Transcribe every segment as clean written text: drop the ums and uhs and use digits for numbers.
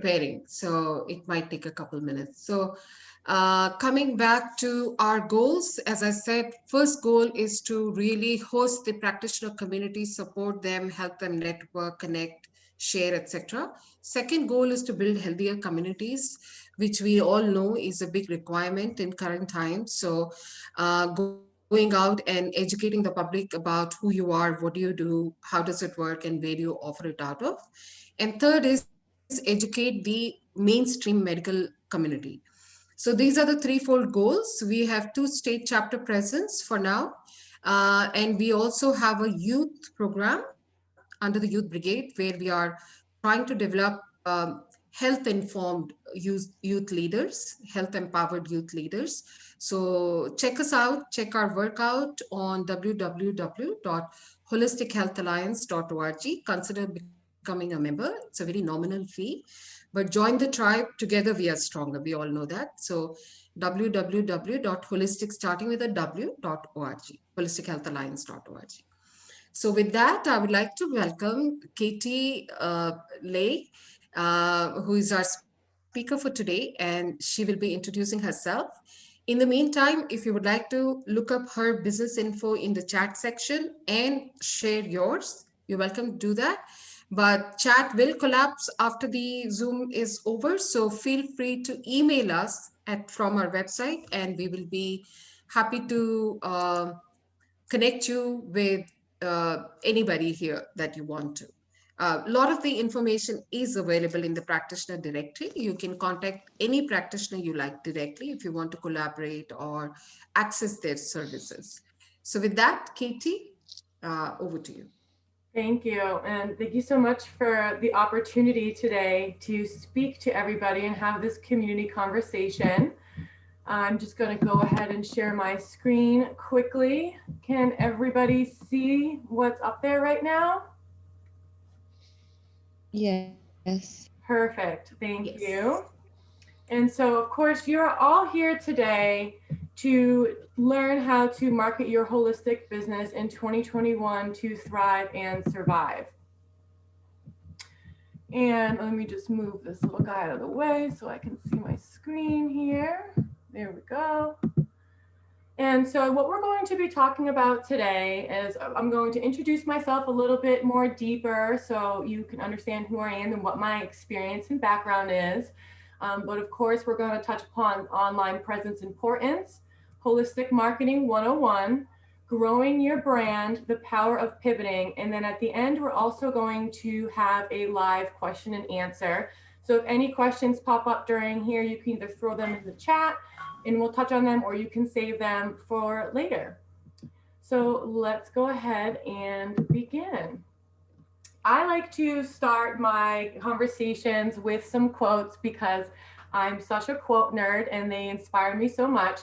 preparing, so it might take a couple minutes. So coming back to our goals, as I said, first goal is to really host the practitioner community, support them, help them network, connect, share, etc. Second goal is to build healthier communities, which we all know is a big requirement in current times. So going out and educating the public about who you are, what do you do, how does it work, and where do you offer it out of. And third is educate the mainstream medical community. So these are the threefold goals. We have two state chapter presence for now. And we also have a youth program under the Youth Brigade where we are trying to develop health informed youth leaders, health empowered youth leaders. So check us out, check our workout on www.holistichealthalliance.org. Consider becoming a member. It's a very nominal fee, but join the tribe. Together we are stronger. We all know that. So www.holistic, starting with a w.org, holistichealthalliance.org. So with that, I would like to welcome Katie Leigh, who is our speaker for today, and she will be introducing herself. In the meantime, if you would like to look up her business info in the chat section and share yours, you're welcome to do that. But chat will collapse after the Zoom is over, so feel free to email us from our website, and we will be happy to connect you with anybody here that you want to. A lot of the information is available in the practitioner directory. You can contact any practitioner you like directly if you want to collaborate or access their services. So, with that, Katie, over to you. Thank you. And thank you so much for the opportunity today to speak to everybody and have this community conversation. I'm just going to go ahead and share my screen quickly. Can everybody see what's up there right now? Yes. Perfect. Thank Yes. you. And so, of course, you're all here today to learn how to market your holistic business in 2021 to thrive and survive. And let me just move this little guy out of the way so I can see my screen here. There we go. And so what we're going to be talking about today is I'm going to introduce myself a little bit more deeper so you can understand who I am and what my experience and background is. But of course, we're going to touch upon online presence importance, holistic marketing 101, growing your brand, the power of pivoting. And then at the end, we're also going to have a live question and answer. So if any questions pop up during here, you can either throw them in the chat and we'll touch on them, or you can save them for later. So let's go ahead and begin. I like to start my conversations with some quotes because I'm such a quote nerd and they inspire me so much.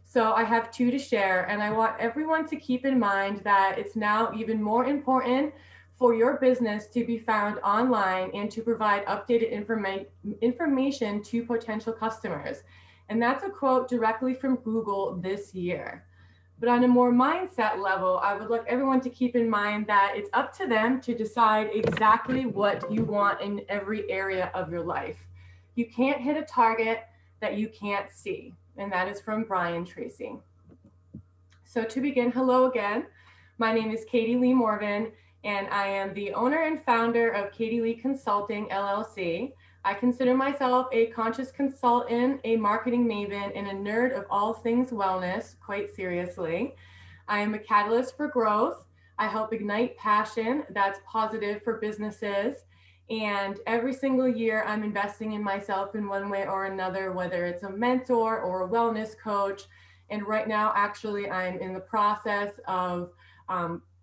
So I have two to share, and I want everyone to keep in mind that it's now even more important for your business to be found online and to provide updated information to potential customers. And that's a quote directly from Google this year. But on a more mindset level, I would like everyone to keep in mind that it's up to them to decide exactly what you want in every area of your life. You can't hit a target that you can't see. And that is from Brian Tracy. So to begin, hello again. My name is Katie Leigh Morvan, and I am the owner and founder of Katie Leigh Consulting, LLC. I consider myself a conscious consultant, a marketing maven, and a nerd of all things wellness, quite seriously. I am a catalyst for growth. I help ignite passion that's positive for businesses. And every single year, I'm investing in myself in one way or another, whether it's a mentor or a wellness coach. And right now, actually, I'm in the process of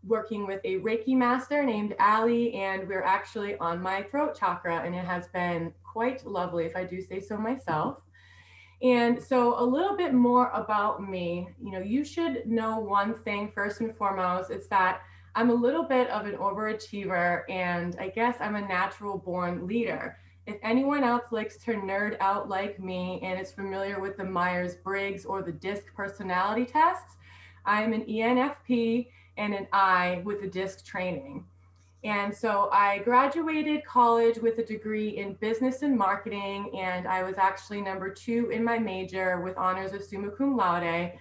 working with a Reiki Master named Ali, and we're actually on my throat chakra, and it has been quite lovely, if I do say so myself. And so a little bit more about me. You know, you should know one thing first and foremost, it's that I'm a little bit of an overachiever, and I guess I'm a natural born leader. If anyone else likes to nerd out like me and is familiar with the Myers-Briggs or the DISC personality tests, I'm an ENFP and an I with the DISC training. And so I graduated college with a degree in business and marketing, and I was actually #2 in my major with honors of summa cum laude.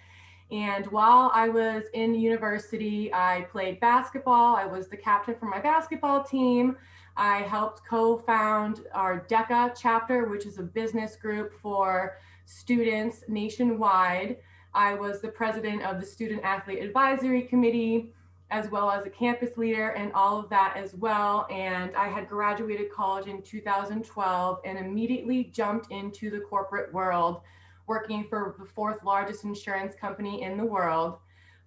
And while I was in university, I played basketball. I was the captain for my basketball team. I helped co-found our DECA chapter, which is a business group for students nationwide. I was the president of the Student Athlete Advisory Committee, as well as a campus leader and all of that as well. And I had graduated college in 2012 and immediately jumped into the corporate world, working for the 4th largest insurance company in the world.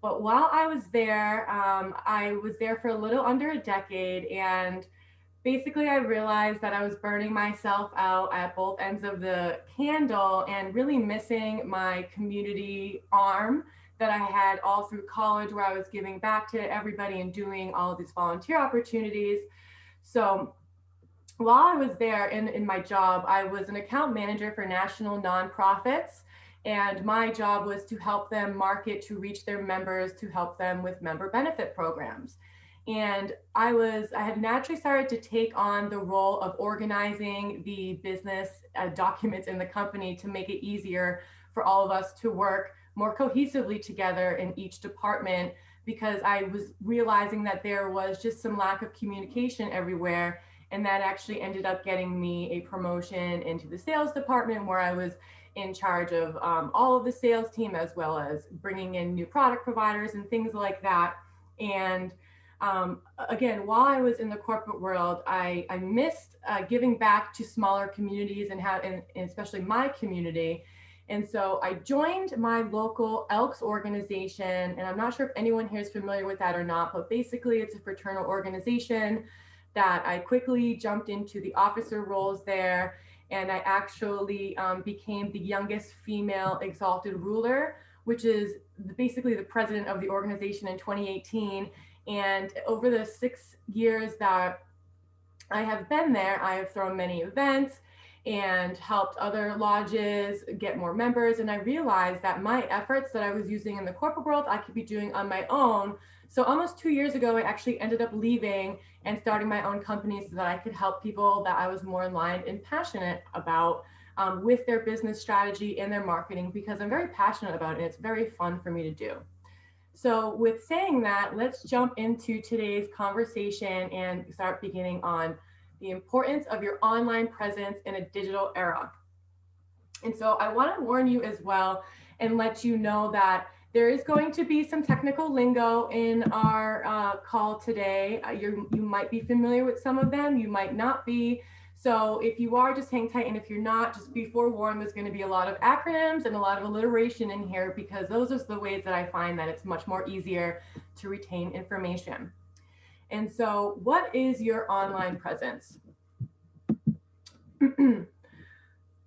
But while I was there for a little under a decade, and basically I realized that I was burning myself out at both ends of the candle and really missing my community arm that I had all through college, where I was giving back to everybody and doing all of these volunteer opportunities. So while I was there in my job, I was an account manager for national nonprofits. And my job was to help them market to reach their members, to help them with member benefit programs. And I had naturally started to take on the role of organizing the business documents in the company to make it easier for all of us to work more cohesively together in each department, because I was realizing that there was just some lack of communication everywhere. And that actually ended up getting me a promotion into the sales department, where I was in charge of all of the sales team, as well as bringing in new product providers and things like that. And again, while I was in the corporate world, I missed giving back to smaller communities and especially my community. And so I joined my local Elks organization, and I'm not sure if anyone here is familiar with that or not, but basically it's a fraternal organization that I quickly jumped into the officer roles there. And I actually became the youngest female exalted ruler, which is basically the president of the organization in 2018. And over the 6 years that I have been there, I have thrown many events and helped other lodges get more members. And I realized that my efforts that I was using in the corporate world, I could be doing on my own. So almost 2 years ago, I actually ended up leaving and starting my own company so that I could help people that I was more aligned and passionate about with their business strategy and their marketing, because I'm very passionate about it and it's very fun for me to do. So with saying that, let's jump into today's conversation and start beginning on the importance of your online presence in a digital era. And so I want to warn you as well and let you know that there is going to be some technical lingo in our call today. You might be familiar with some of them, you might not be. So if you are, just hang tight. And if you're not, just be forewarned, there's going to be a lot of acronyms and a lot of alliteration in here, because those are the ways that I find that it's much more easier to retain information. And so what is your online presence?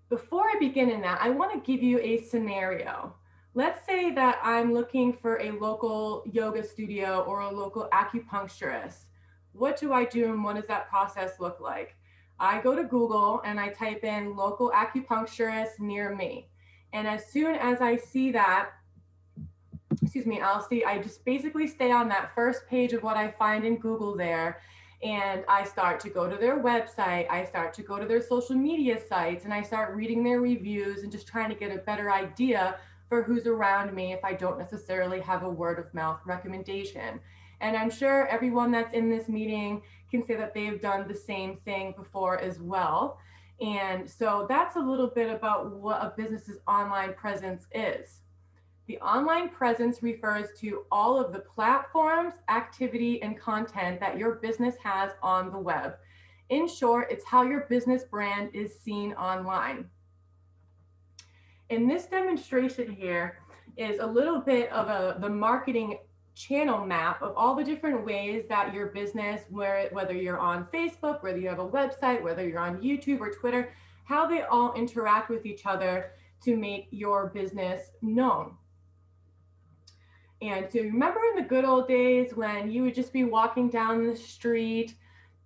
Before I begin in that, I want to give you a scenario. Let's say that I'm looking for a local yoga studio or a local acupuncturist. What do I do and what does that process look like? I go to Google and I type in local acupuncturist near me. And as soon as I see that, I just basically stay on that first page of what I find in Google there. And I start to go to their website, I start to go to their social media sites, and I start reading their reviews and just trying to get a better idea for who's around me if I don't necessarily have a word of mouth recommendation. And I'm sure everyone that's in this meeting can say that they've done the same thing before as well. And so that's a little bit about what a business's online presence is. The online presence refers to all of the platforms, activity, and content that your business has on the web. In short, it's how your business brand is seen online. In this demonstration here is a little bit of the marketing channel map of all the different ways that your business, whether you're on Facebook, whether you have a website, whether you're on YouTube or Twitter, how they all interact with each other to make your business known. And to remember in the good old days when you would just be walking down the street,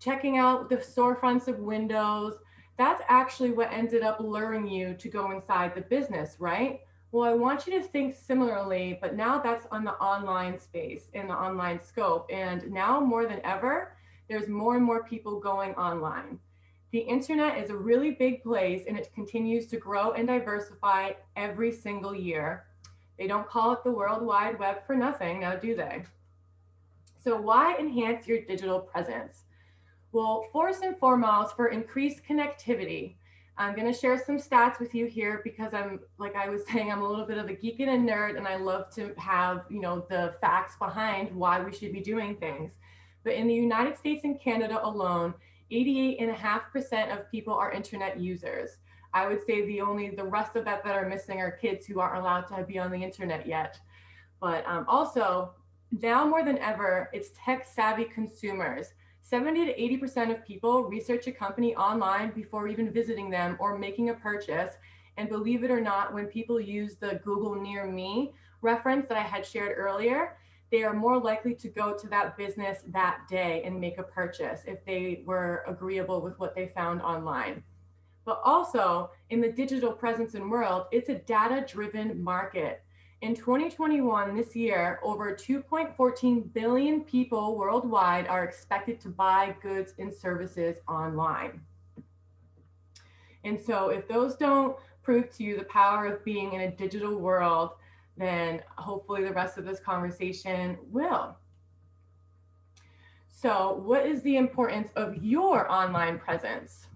checking out the storefronts of windows, that's actually what ended up luring you to go inside the business, right? Well, I want you to think similarly, but now that's on the online space, in the online scope. And now more than ever, there's more and more people going online. The internet is a really big place, and it continues to grow and diversify every single year. They don't call it the World Wide Web for nothing, now do they? So why enhance your digital presence? Well, first and foremost, for increased connectivity. I'm going to share some stats with you here because I'm, like I was saying, I'm a little bit of a geek and a nerd, and I love to have, the facts behind why we should be doing things. But in the United States and Canada alone, 88.5% of people are internet users. I would say the rest of that are missing are kids who aren't allowed to be on the internet yet. But also, now more than ever, it's tech savvy consumers. 70 to 80% of people research a company online before even visiting them or making a purchase. And believe it or not, when people use the Google Near Me reference that I had shared earlier, they are more likely to go to that business that day and make a purchase if they were agreeable with what they found online. But also, in the digital presence and world, it's a data-driven market. In 2021, this year, over 2.14 billion people worldwide are expected to buy goods and services online. And so if those don't prove to you the power of being in a digital world, then hopefully the rest of this conversation will. So what is the importance of your online presence?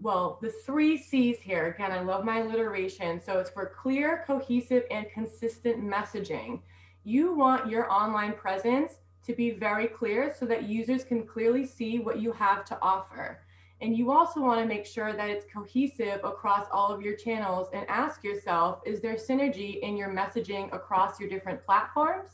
Well, the 3 C's here, again, I love my alliteration. So it's for clear, cohesive, and consistent messaging. You want your online presence to be very clear so that users can clearly see what you have to offer. And you also want to make sure that it's cohesive across all of your channels, and ask yourself, is there synergy in your messaging across your different platforms?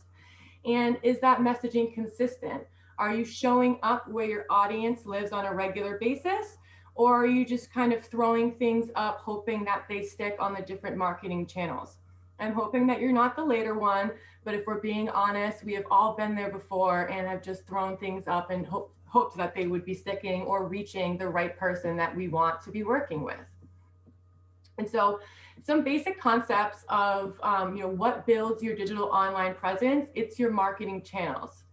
And is that messaging consistent? Are you showing up where your audience lives on a regular basis? Or are you just kind of throwing things up, hoping that they stick on the different marketing channels? I'm hoping that you're not the later one, but if we're being honest, we have all been there before and have just thrown things up and hoped that they would be sticking or reaching the right person that we want to be working with. And so some basic concepts of what builds your digital online presence, it's your marketing channels.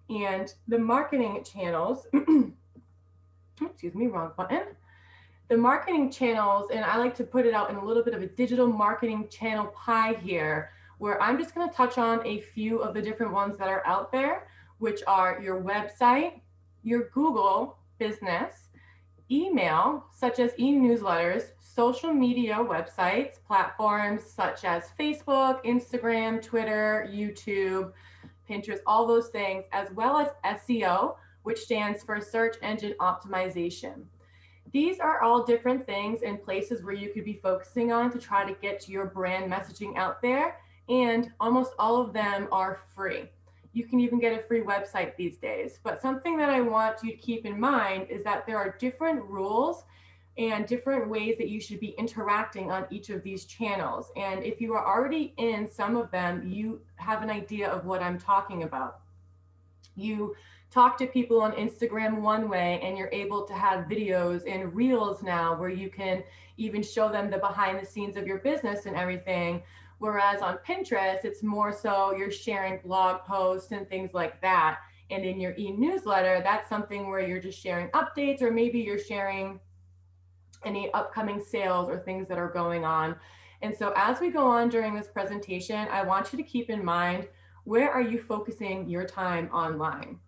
And the marketing channels, excuse me, wrong button. The marketing channels, and I like to put it out in a little bit of a digital marketing channel pie here, where I'm just going to touch on a few of the different ones that are out there, which are your website, your Google business, email, such as e-newsletters, social media websites, platforms such as Facebook, Instagram, Twitter, YouTube, Pinterest, all those things, as well as SEO, which stands for search engine optimization. These are all different things and places where you could be focusing on to try to get your brand messaging out there, and almost all of them are free. You can even get a free website these days. But something that I want you to keep in mind is that there are different rules and different ways that you should be interacting on each of these channels. And if you are already in some of them, you have an idea of what I'm talking about. You talk to people on Instagram one way, and you're able to have videos and reels now where you can even show them the behind the scenes of your business and everything. Whereas on Pinterest, it's more so you're sharing blog posts and things like that. And in your e-newsletter, that's something where you're just sharing updates, or maybe you're sharing any upcoming sales or things that are going on. And so as we go on during this presentation, I want you to keep in mind, where are you focusing your time online?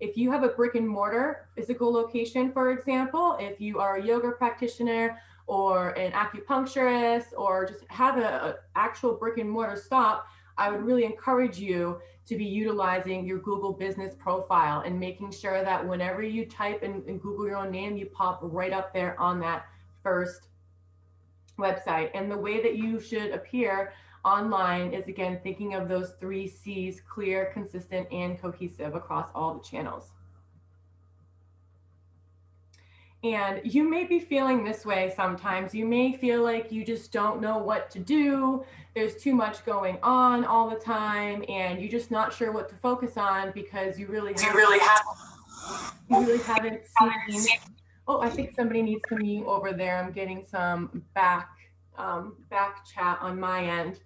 If you have a brick and mortar physical location, for example, if you are a yoga practitioner or an acupuncturist, or just have an actual brick and mortar stop, I would really encourage you to be utilizing your Google business profile and making sure that whenever you type in Google your own name, you pop right up there on that first website. And the way that you should appear online is, again, thinking of those 3 C's: clear, consistent, and cohesive across all the channels. And you may be feeling this way sometimes. You may feel like you just don't know what to do. There's too much going on all the time, and you're just not sure what to focus on because you really haven't seen. Oh, I think somebody needs to mute over there. I'm getting some back chat on my end.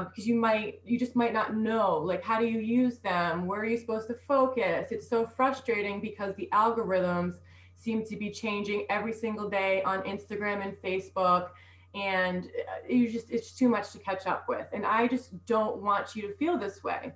because you just might not know, like, how do you use them? Where are you supposed to focus? It's so frustrating because the algorithms seem to be changing every single day on Instagram and Facebook, and it's too much to catch up with. And I just don't want you to feel this way.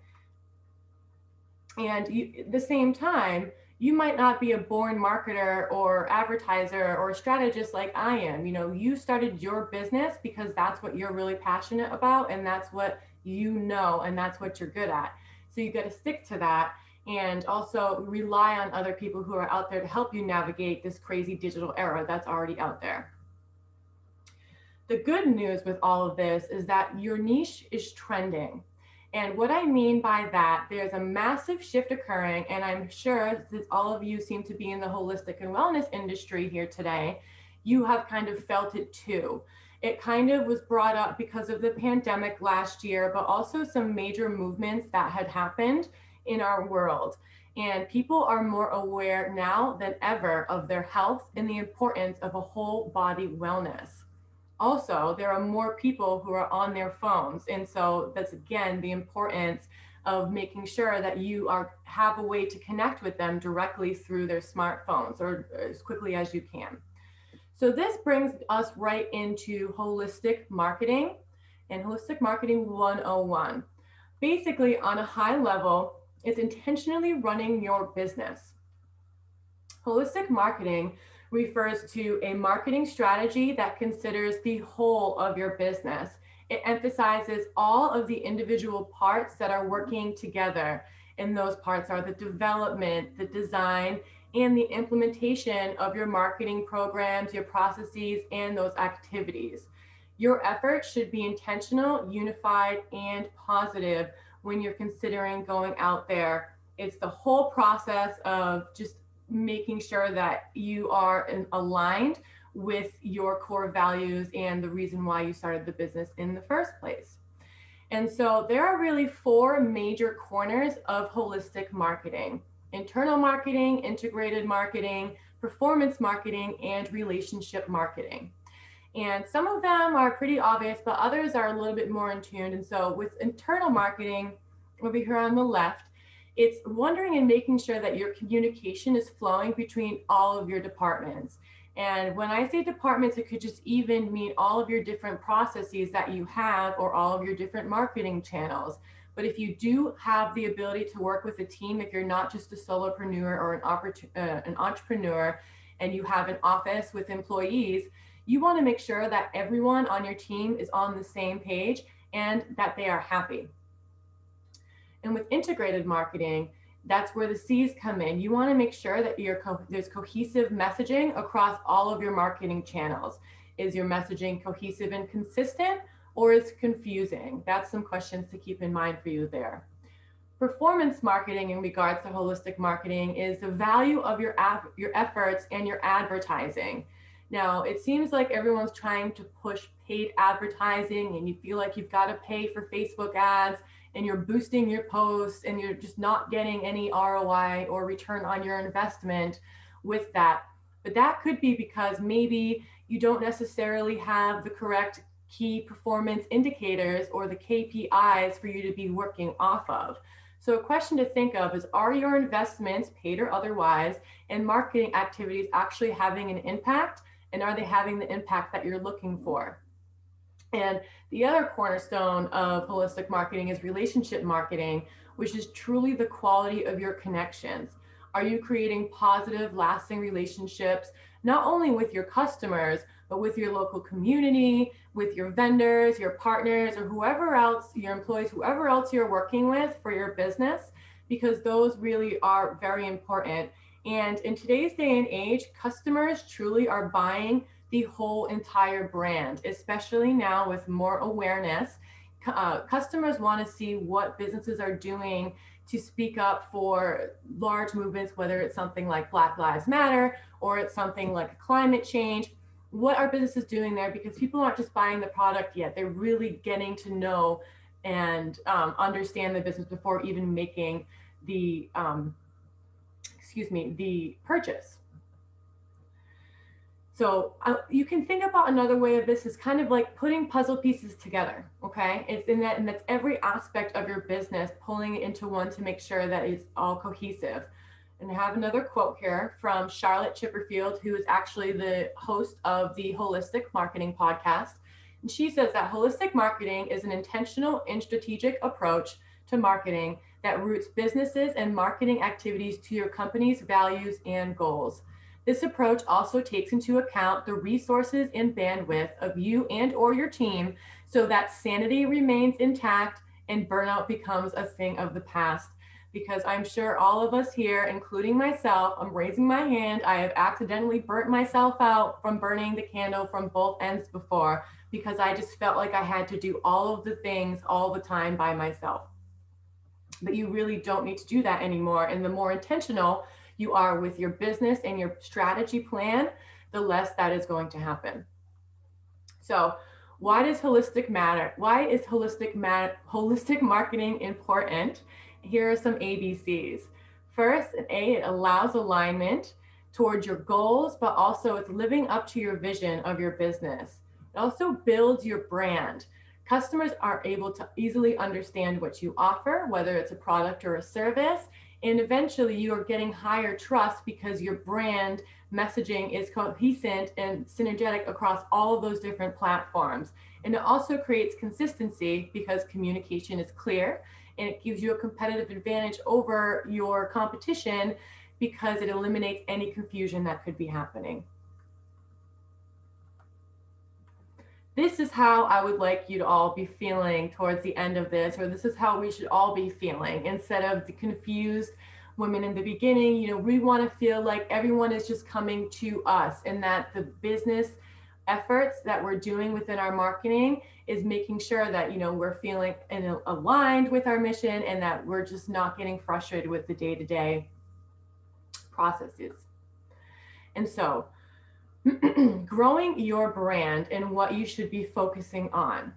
And at the same time, you might not be a born marketer or advertiser or strategist like I am. You started your business because that's what you're really passionate about, and that's what and that's what you're good at. So you got to stick to that, and also rely on other people who are out there to help you navigate this crazy digital era that's already out there. The good news with all of this is that your niche is trending. And what I mean by that, there's a massive shift occurring, and I'm sure since all of you seem to be in the holistic and wellness industry here today, you have kind of felt it too. It kind of was brought up because of the pandemic last year, but also some major movements that had happened in our world. And people are more aware now than ever of their health and the importance of a whole body wellness. Also, there are more people who are on their phones. And so that's, again, the importance of making sure that you have a way to connect with them directly through their smartphones or as quickly as you can. So this brings us right into holistic marketing and holistic marketing 101. Basically, on a high level, it's intentionally running your business. Holistic marketing refers to a marketing strategy that considers the whole of your business. It emphasizes all of the individual parts that are working together. And those parts are the development, the design, and the implementation of your marketing programs, your processes, and those activities. Your efforts should be intentional, unified, and positive when you're considering going out there. It's the whole process of just making sure that you are aligned with your core values and the reason why you started the business in the first place. And so there are really 4 major corners of holistic marketing: internal marketing, integrated marketing, performance marketing, and relationship marketing. And some of them are pretty obvious, but others are a little bit more in tune. And so with internal marketing, over here on the left, it's wondering and making sure that your communication is flowing between all of your departments. And when I say departments, it could just even mean all of your different processes that you have or all of your different marketing channels. But if you do have the ability to work with a team, if you're not just a solopreneur or an entrepreneur and you have an office with employees, you want to make sure that everyone on your team is on the same page and that they are happy. And with integrated marketing, that's where the C's come in. You want to make sure that there's cohesive messaging across all of your marketing channels. Is your messaging cohesive and consistent, or is it confusing? That's some questions to keep in mind for you there. Performance marketing in regards to holistic marketing is the value of your efforts and your advertising. Now, it seems like everyone's trying to push paid advertising, and you feel like you've got to pay for Facebook ads, and you're boosting your posts and you're just not getting any ROI or return on your investment with that. But that could be because maybe you don't necessarily have the correct key performance indicators or the KPIs for you to be working off of. So a question to think of is, are your investments, paid or otherwise, and marketing activities actually having an impact? And are they having the impact that you're looking for? And the other cornerstone of holistic marketing is relationship marketing, which is truly the quality of your connections. Are you creating positive, lasting relationships, not only with your customers, but with your local community, with your vendors, your partners, or whoever else, your employees, whoever else you're working with for your business, because those really are very important. And in today's day and age, customers truly are buying the whole entire brand, especially now with more awareness. Customers want to see what businesses are doing to speak up for large movements, whether it's something like Black Lives Matter or it's something like climate change. What are businesses doing there? Because people aren't just buying the product yet. They're really getting to know and understand the business before even making the purchase. So you can think about another way of this is kind of like putting puzzle pieces together, okay? It's in that, and that's every aspect of your business, pulling it into one to make sure that it's all cohesive. And I have another quote here from Charlotte Chipperfield, who is actually the host of the Wholistic Marketing podcast. And she says that holistic marketing is an intentional and strategic approach to marketing that roots businesses and marketing activities to your company's values and goals. This approach also takes into account the resources and bandwidth of you and or your team so that sanity remains intact and burnout becomes a thing of the past. Because I'm sure all of us here, including myself, I'm raising my hand, I have accidentally burnt myself out from burning the candle from both ends before, because I just felt like I had to do all of the things all the time by myself. But you really don't need to do that anymore. And the more intentional you are with your business and your strategy plan, the less that is going to happen. So why does holistic matter? Why is holistic marketing important? Here are some ABCs. First, an A, it allows alignment towards your goals, but also it's living up to your vision of your business. It also builds your brand. Customers are able to easily understand what you offer, whether it's a product or a service, and eventually you are getting higher trust because your brand messaging is cohesive and synergetic across all of those different platforms. And it also creates consistency because communication is clear, and it gives you a competitive advantage over your competition because it eliminates any confusion that could be happening. This is how I would like you to all be feeling towards the end of this, or this is how we should all be feeling instead of the confused women in the beginning. You know, we want to feel like everyone is just coming to us, and that the business efforts that we're doing within our marketing is making sure that, you know, we're feeling aligned with our mission and that we're just not getting frustrated with the day-to-day processes. And so growing your brand and what you should be focusing on.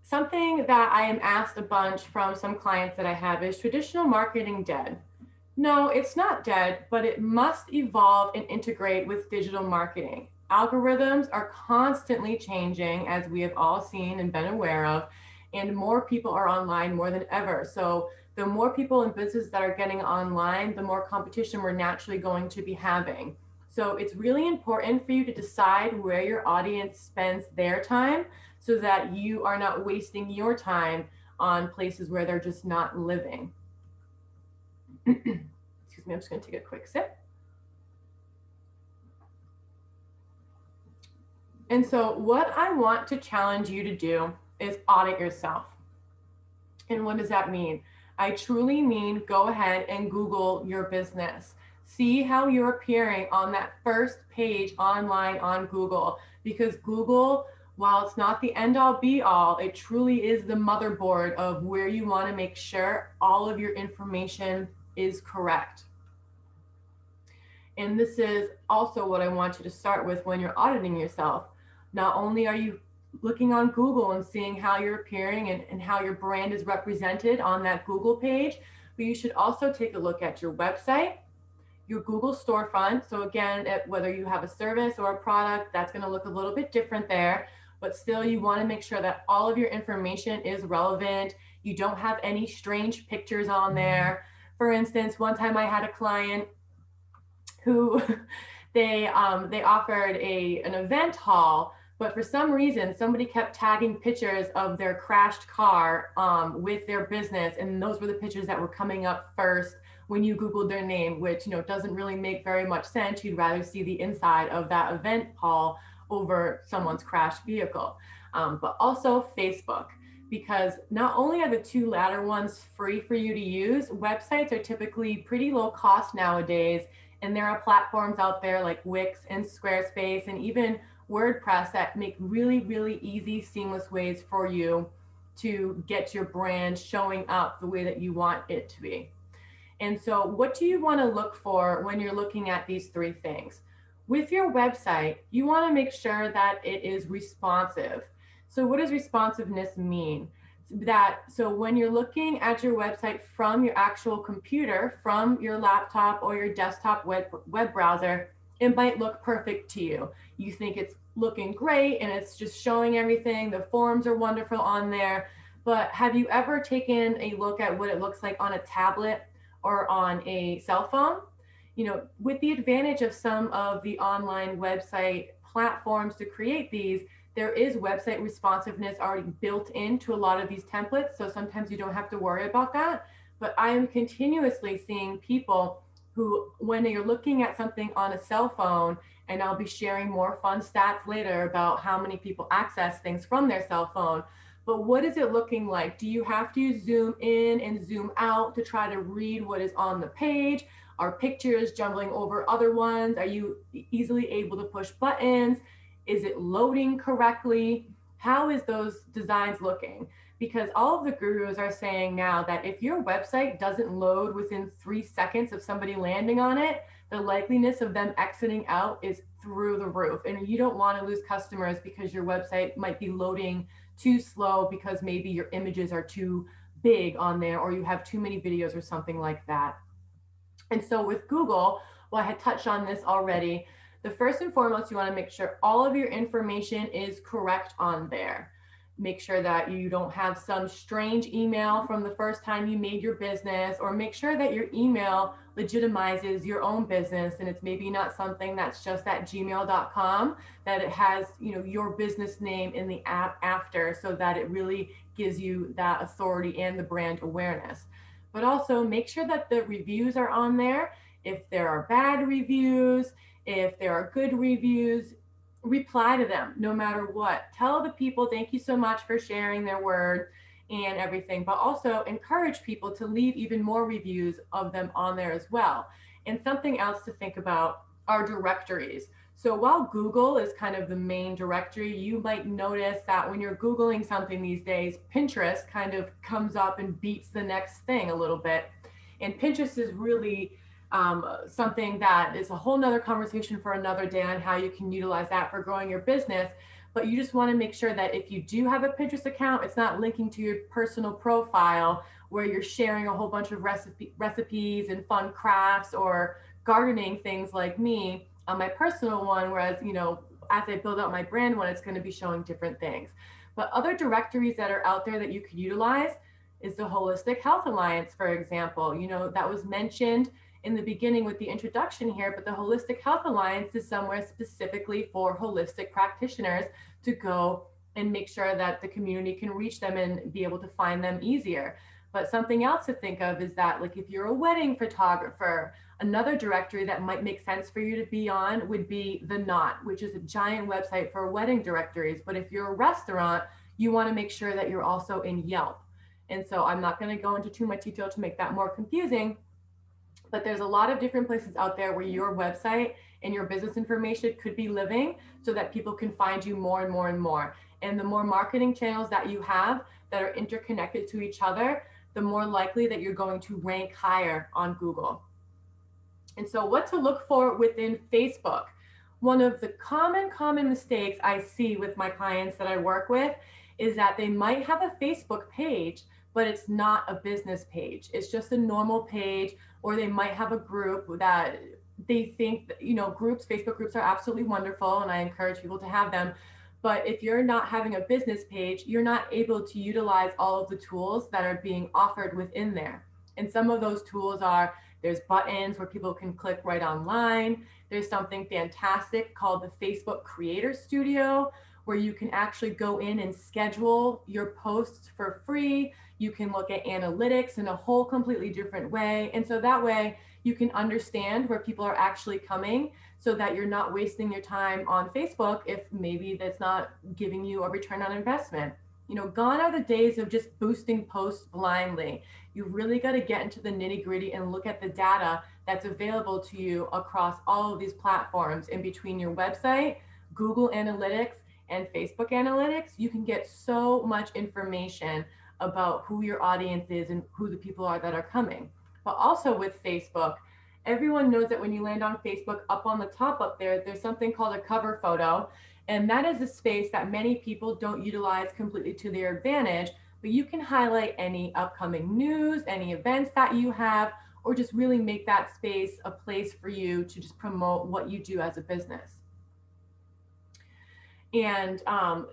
Something that I am asked a bunch from some clients that I have is traditional marketing dead? No, it's not dead, but it must evolve and integrate with digital marketing. Algorithms are constantly changing, as we have all seen and been aware of, and more people are online more than ever. So the more people in business that are getting online, the more competition we're naturally going to be having. So it's really important for you to decide where your audience spends their time so that you are not wasting your time on places where they're just not living. Excuse me, I'm just going to take a quick sip. And so what I want to challenge you to do is audit yourself. And what does that mean? I truly mean go ahead and Google your business. See how you're appearing on that first page online on Google, because Google, while it's not the end all be all, it truly is the motherboard of where you want to make sure all of your information is correct. And this is also what I want you to start with when you're auditing yourself. Not only are you looking on Google and seeing how you're appearing and how your brand is represented on that Google page, but you should also take a look at your website, your Google storefront. So again, whether you have a service or a product, that's going to look a little bit different there, but still you want to make sure that all of your information is relevant. You don't have any strange pictures on there. For instance, one time I had a client who they offered an event hall, but for some reason, somebody kept tagging pictures of their crashed car with their business. And those were the pictures that were coming up first when you Googled their name, which, you know, doesn't really make very much sense. You'd rather see the inside of that event hall over someone's crashed vehicle. But also Facebook, because not only are the two latter ones free for you to use, websites are typically pretty low cost nowadays. And there are platforms out there like Wix and Squarespace and even WordPress that make really, really easy, seamless ways for you to get your brand showing up the way that you want it to be. And so what do you want to look for when you're looking at these three things? With your website, you want to make sure that it is responsive. So what does responsiveness mean? So when you're looking at your website from your actual computer, from your laptop or your desktop web browser, it might look perfect to you. You think it's looking great and it's just showing everything. The forms are wonderful on there. But have you ever taken a look at what it looks like on a tablet or on a cell phone? With the advantage of some of the online website platforms to create these, there is website responsiveness already built into a lot of these templates. So sometimes you don't have to worry about that. But I am continuously seeing people who, when you're looking at something on a cell phone, and I'll be sharing more fun stats later about how many people access things from their cell phone. But what is it looking like? Do you have to zoom in and zoom out to try to read what is on the page? Are pictures jumbling over other ones? Are you easily able to push buttons? Is it loading correctly? How is those designs looking? Because all of the gurus are saying now that if your website doesn't load within 3 seconds of somebody landing on it, the likeliness of them exiting out is through the roof. And you don't want to lose customers because your website might be loading too slow because maybe your images are too big on there or you have too many videos or something like that. And so with Google, well, I had touched on this already. The first and foremost, you want to make sure all of your information is correct on there. Make sure that you don't have some strange email from the first time you made your business, or make sure that your email legitimizes your own business and it's maybe not something that's just at gmail.com, that it has, your business name in the app after, so that it really gives you that authority and the brand awareness. But also make sure that the reviews are on there. If there are bad reviews, if there are good reviews, reply to them no matter what. Tell the people thank you so much for sharing their word and everything, but also encourage people to leave even more reviews of them on there as well. And something else to think about are directories. So while Google is kind of the main directory, you might notice that when you're Googling something these days, Pinterest kind of comes up and beats the next thing a little bit. And Pinterest is really something that is a whole nother conversation for another day on how you can utilize that for growing your business. But you just want to make sure that if you do have a Pinterest account, it's not linking to your personal profile where you're sharing a whole bunch of recipes and fun crafts or gardening things like me on my personal one, whereas, as I build out my brand one, it's going to be showing different things. But other directories that are out there that you could utilize is the Wholistic Health Alliance, for example. That was mentioned in the beginning with the introduction here, but the Wholistic Health Alliance is somewhere specifically for holistic practitioners to go and make sure that the community can reach them and be able to find them easier. But something else to think of is that, like, if you're a wedding photographer, another directory that might make sense for you to be on would be The Knot, which is a giant website for wedding directories. But if you're a restaurant, you want to make sure that you're also in Yelp. And so I'm not going to go into too much detail to make that more confusing, but there's a lot of different places out there where your website and your business information could be living so that people can find you more and more and more. And the more marketing channels that you have that are interconnected to each other, the more likely that you're going to rank higher on Google. And so what to look for within Facebook. One of the common mistakes I see with my clients that I work with is that they might have a Facebook page, but it's not a business page. It's just a normal page, or they might have a group that they think, Facebook groups are absolutely wonderful, and I encourage people to have them. But if you're not having a business page, you're not able to utilize all of the tools that are being offered within there. And some of those tools are, there's buttons where people can click right online. There's something fantastic called the Facebook Creator Studio, where you can actually go in and schedule your posts for free. You can look at analytics in a whole completely different way. And so that way you can understand where people are actually coming, so that you're not wasting your time on Facebook if maybe that's not giving you a return on investment. Gone are the days of just boosting posts blindly. You really got to get into the nitty gritty and look at the data that's available to you across all of these platforms. In between your website, Google Analytics, and Facebook Analytics, you can get so much information about who your audience is and who the people are that are coming. But also with Facebook, everyone knows that when you land on Facebook, up on the top up there, there's something called a cover photo. And that is a space that many people don't utilize completely to their advantage, but you can highlight any upcoming news, any events that you have, or just really make that space a place for you to just promote what you do as a business. And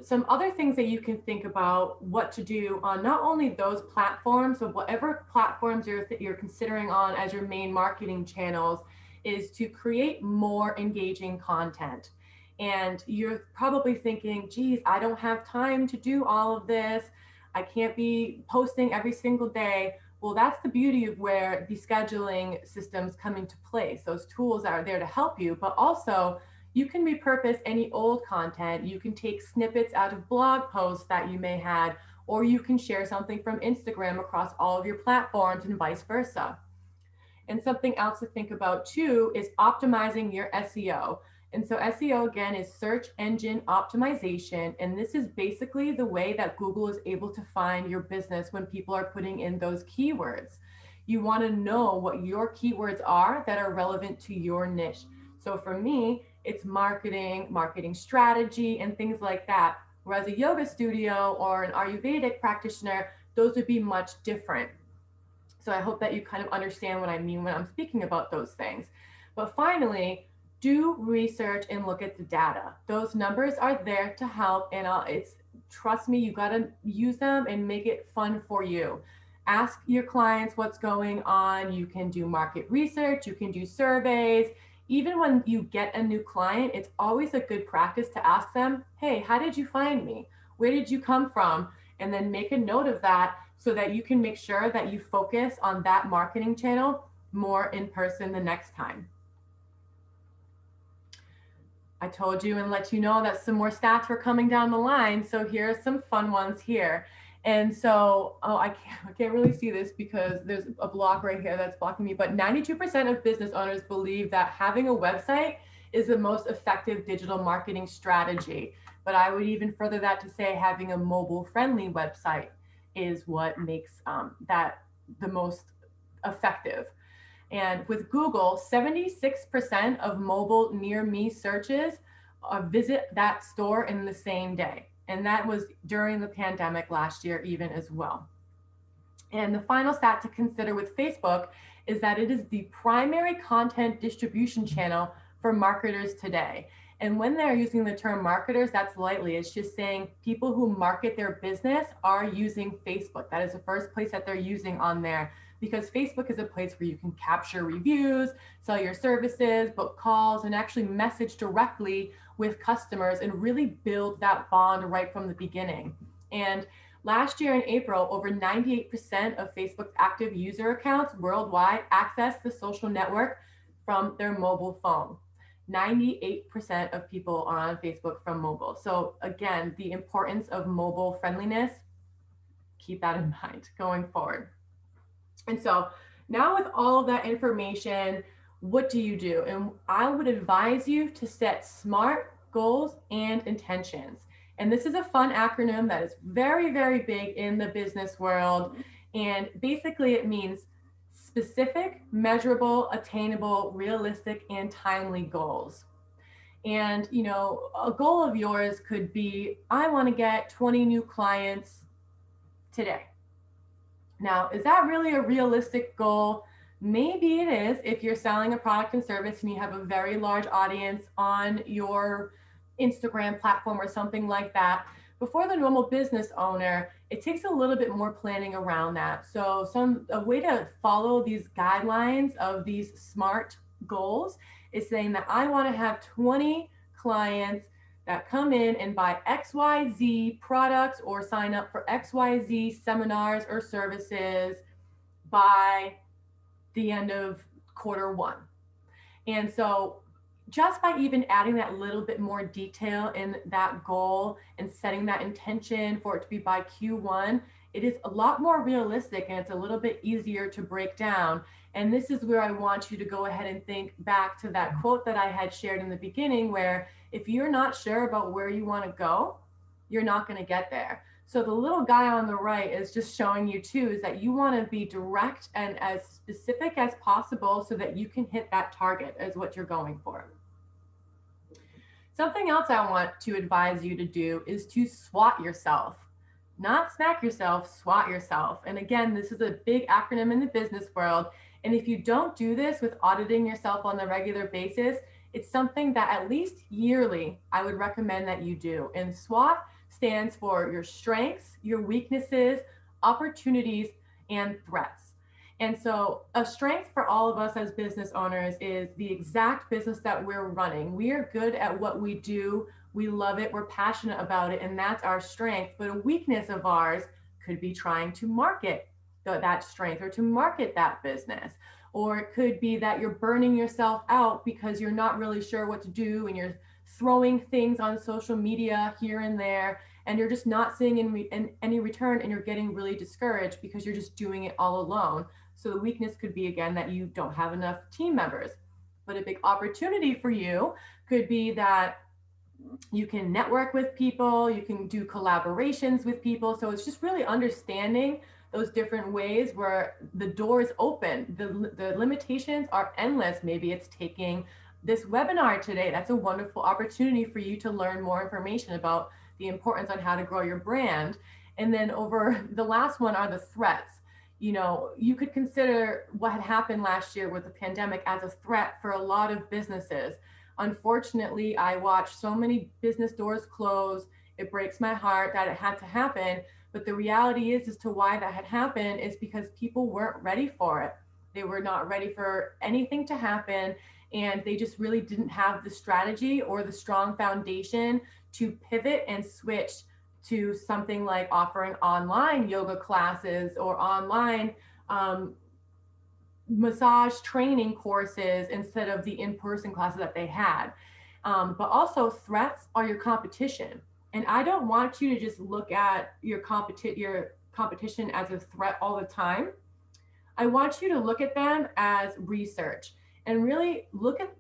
some other things that you can think about what to do on not only those platforms, but whatever platforms you're considering on as your main marketing channels, is to create more engaging content. And you're probably thinking, geez, I don't have time to do all of this. I can't be posting every single day. Well, that's the beauty of where the scheduling systems come into place. Those tools are there to help you, but also you can repurpose any old content. You can take snippets out of blog posts that you may had, or you can share something from Instagram across all of your platforms and vice versa. And something else to think about too is optimizing your SEO. And so SEO again is search engine optimization. And this is basically the way that Google is able to find your business when people are putting in those keywords. You want to know what your keywords are that are relevant to your niche. So for me, it's marketing strategy, and things like that. Whereas a yoga studio or an Ayurvedic practitioner, those would be much different. So I hope that you kind of understand what I mean when I'm speaking about those things. But finally, do research and look at the data. Those numbers are there to help, and trust me, you got to use them and make it fun for you. Ask your clients what's going on. You can do market research, you can do surveys. Even when you get a new client, it's always a good practice to ask them, hey, how did you find me? Where did you come from? And then make a note of that so that you can make sure that you focus on that marketing channel more in person the next time. I told you and let you know that some more stats were coming down the line. So here are some fun ones here. And so, I can't really see this because there's a block right here that's blocking me, but 92% of business owners believe that having a website is the most effective digital marketing strategy. But I would even further that to say having a mobile-friendly website is what makes that the most effective. And with Google, 76% of mobile near me searches visit that store in the same day. And that was during the pandemic last year, even as well. And the final stat to consider with Facebook is that it is the primary content distribution channel for marketers today. And when they're using the term marketers, that's lightly. It's just saying people who market their business are using Facebook. That is the first place that they're using on there, because Facebook is a place where you can capture reviews, sell your services, book calls, and actually message directly with customers and really build that bond right from the beginning. And last year in April, over 98% of Facebook's active user accounts worldwide accessed the social network from their mobile phone. 98% of people are on Facebook from mobile. So again, the importance of mobile friendliness, keep that in mind going forward. And so now with all of that information, what do you do? And I would advise you to set SMART goals and intentions. And this is a fun acronym that is very, very big in the business world. And basically it means specific, measurable, attainable, realistic, and timely goals. And, you know, a goal of yours could be, I want to get 20 new clients today. Now, is that really a realistic goal? Maybe it is if you're selling a product and service and you have a very large audience on your Instagram platform or something like that. But for the normal business owner, it takes a little bit more planning around that. So a way to follow these guidelines of these SMART goals is saying that I want to have 20 clients that come in and buy XYZ products or sign up for XYZ seminars or services by the end of Q1. And so just by even adding that little bit more detail in that goal and setting that intention for it to be by Q1, it is a lot more realistic and it's a little bit easier to break down. And this is where I want you to go ahead and think back to that quote that I had shared in the beginning, where if you're not sure about where you want to go, you're not going to get there. So the little guy on the right is just showing you too, is that you want to be direct and as specific as possible so that you can hit that target as what you're going for. Something else I want to advise you to do is to SWOT yourself. not smack yourself, swat yourself. And again, this is a big acronym in the business world. And if you don't do this with auditing yourself on a regular basis, it's something that at least yearly, I would recommend that you do. And SWOT stands for your strengths, your weaknesses, opportunities, and threats. And so a strength for all of us as business owners is the exact business that we're running. We are good at what we do. We love it. We're passionate about it. And that's our strength. But a weakness of ours could be trying to market that strength or to market that business. Or it could be that you're burning yourself out because you're not really sure what to do and you're throwing things on social media here and there and you're just not seeing any return and you're getting really discouraged because you're just doing it all alone. So the weakness could be, again, that you don't have enough team members. But a big opportunity for you could be that you can network with people, you can do collaborations with people. So it's just really understanding those different ways where the door is open. The limitations are endless. Maybe it's taking this webinar today. That's a wonderful opportunity for you to learn more information about the importance on how to grow your brand. And then over the last one are the threats. You know, you could consider what had happened last year with the pandemic as a threat for a lot of businesses. Unfortunately, I watched so many business doors close. It breaks my heart that it had to happen. But the reality is as to why that had happened is because people weren't ready for it. They were not ready for anything to happen. And they just really didn't have the strategy or the strong foundation to pivot and switch to something like offering online yoga classes or online massage training courses instead of the in-person classes that they had. But also threats are your competition. And I don't want you to just look at your competition as a threat all the time. I want you to look at them as research and really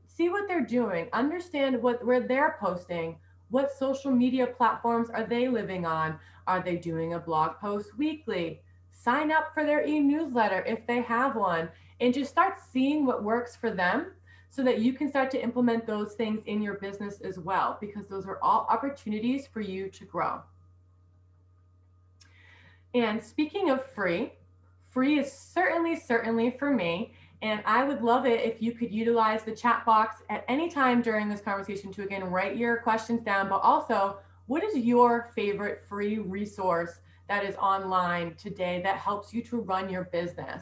see what they're doing, understand where they're posting, what social media platforms are they living on? Are they doing a blog post weekly? Sign up for their e-newsletter if they have one, and just start seeing what works for them so that you can start to implement those things in your business as well, because those are all opportunities for you to grow. And speaking of free is certainly for me. And I would love it if you could utilize the chat box at any time during this conversation to, again, write your questions down, but also what is your favorite free resource that is online today that helps you to run your business?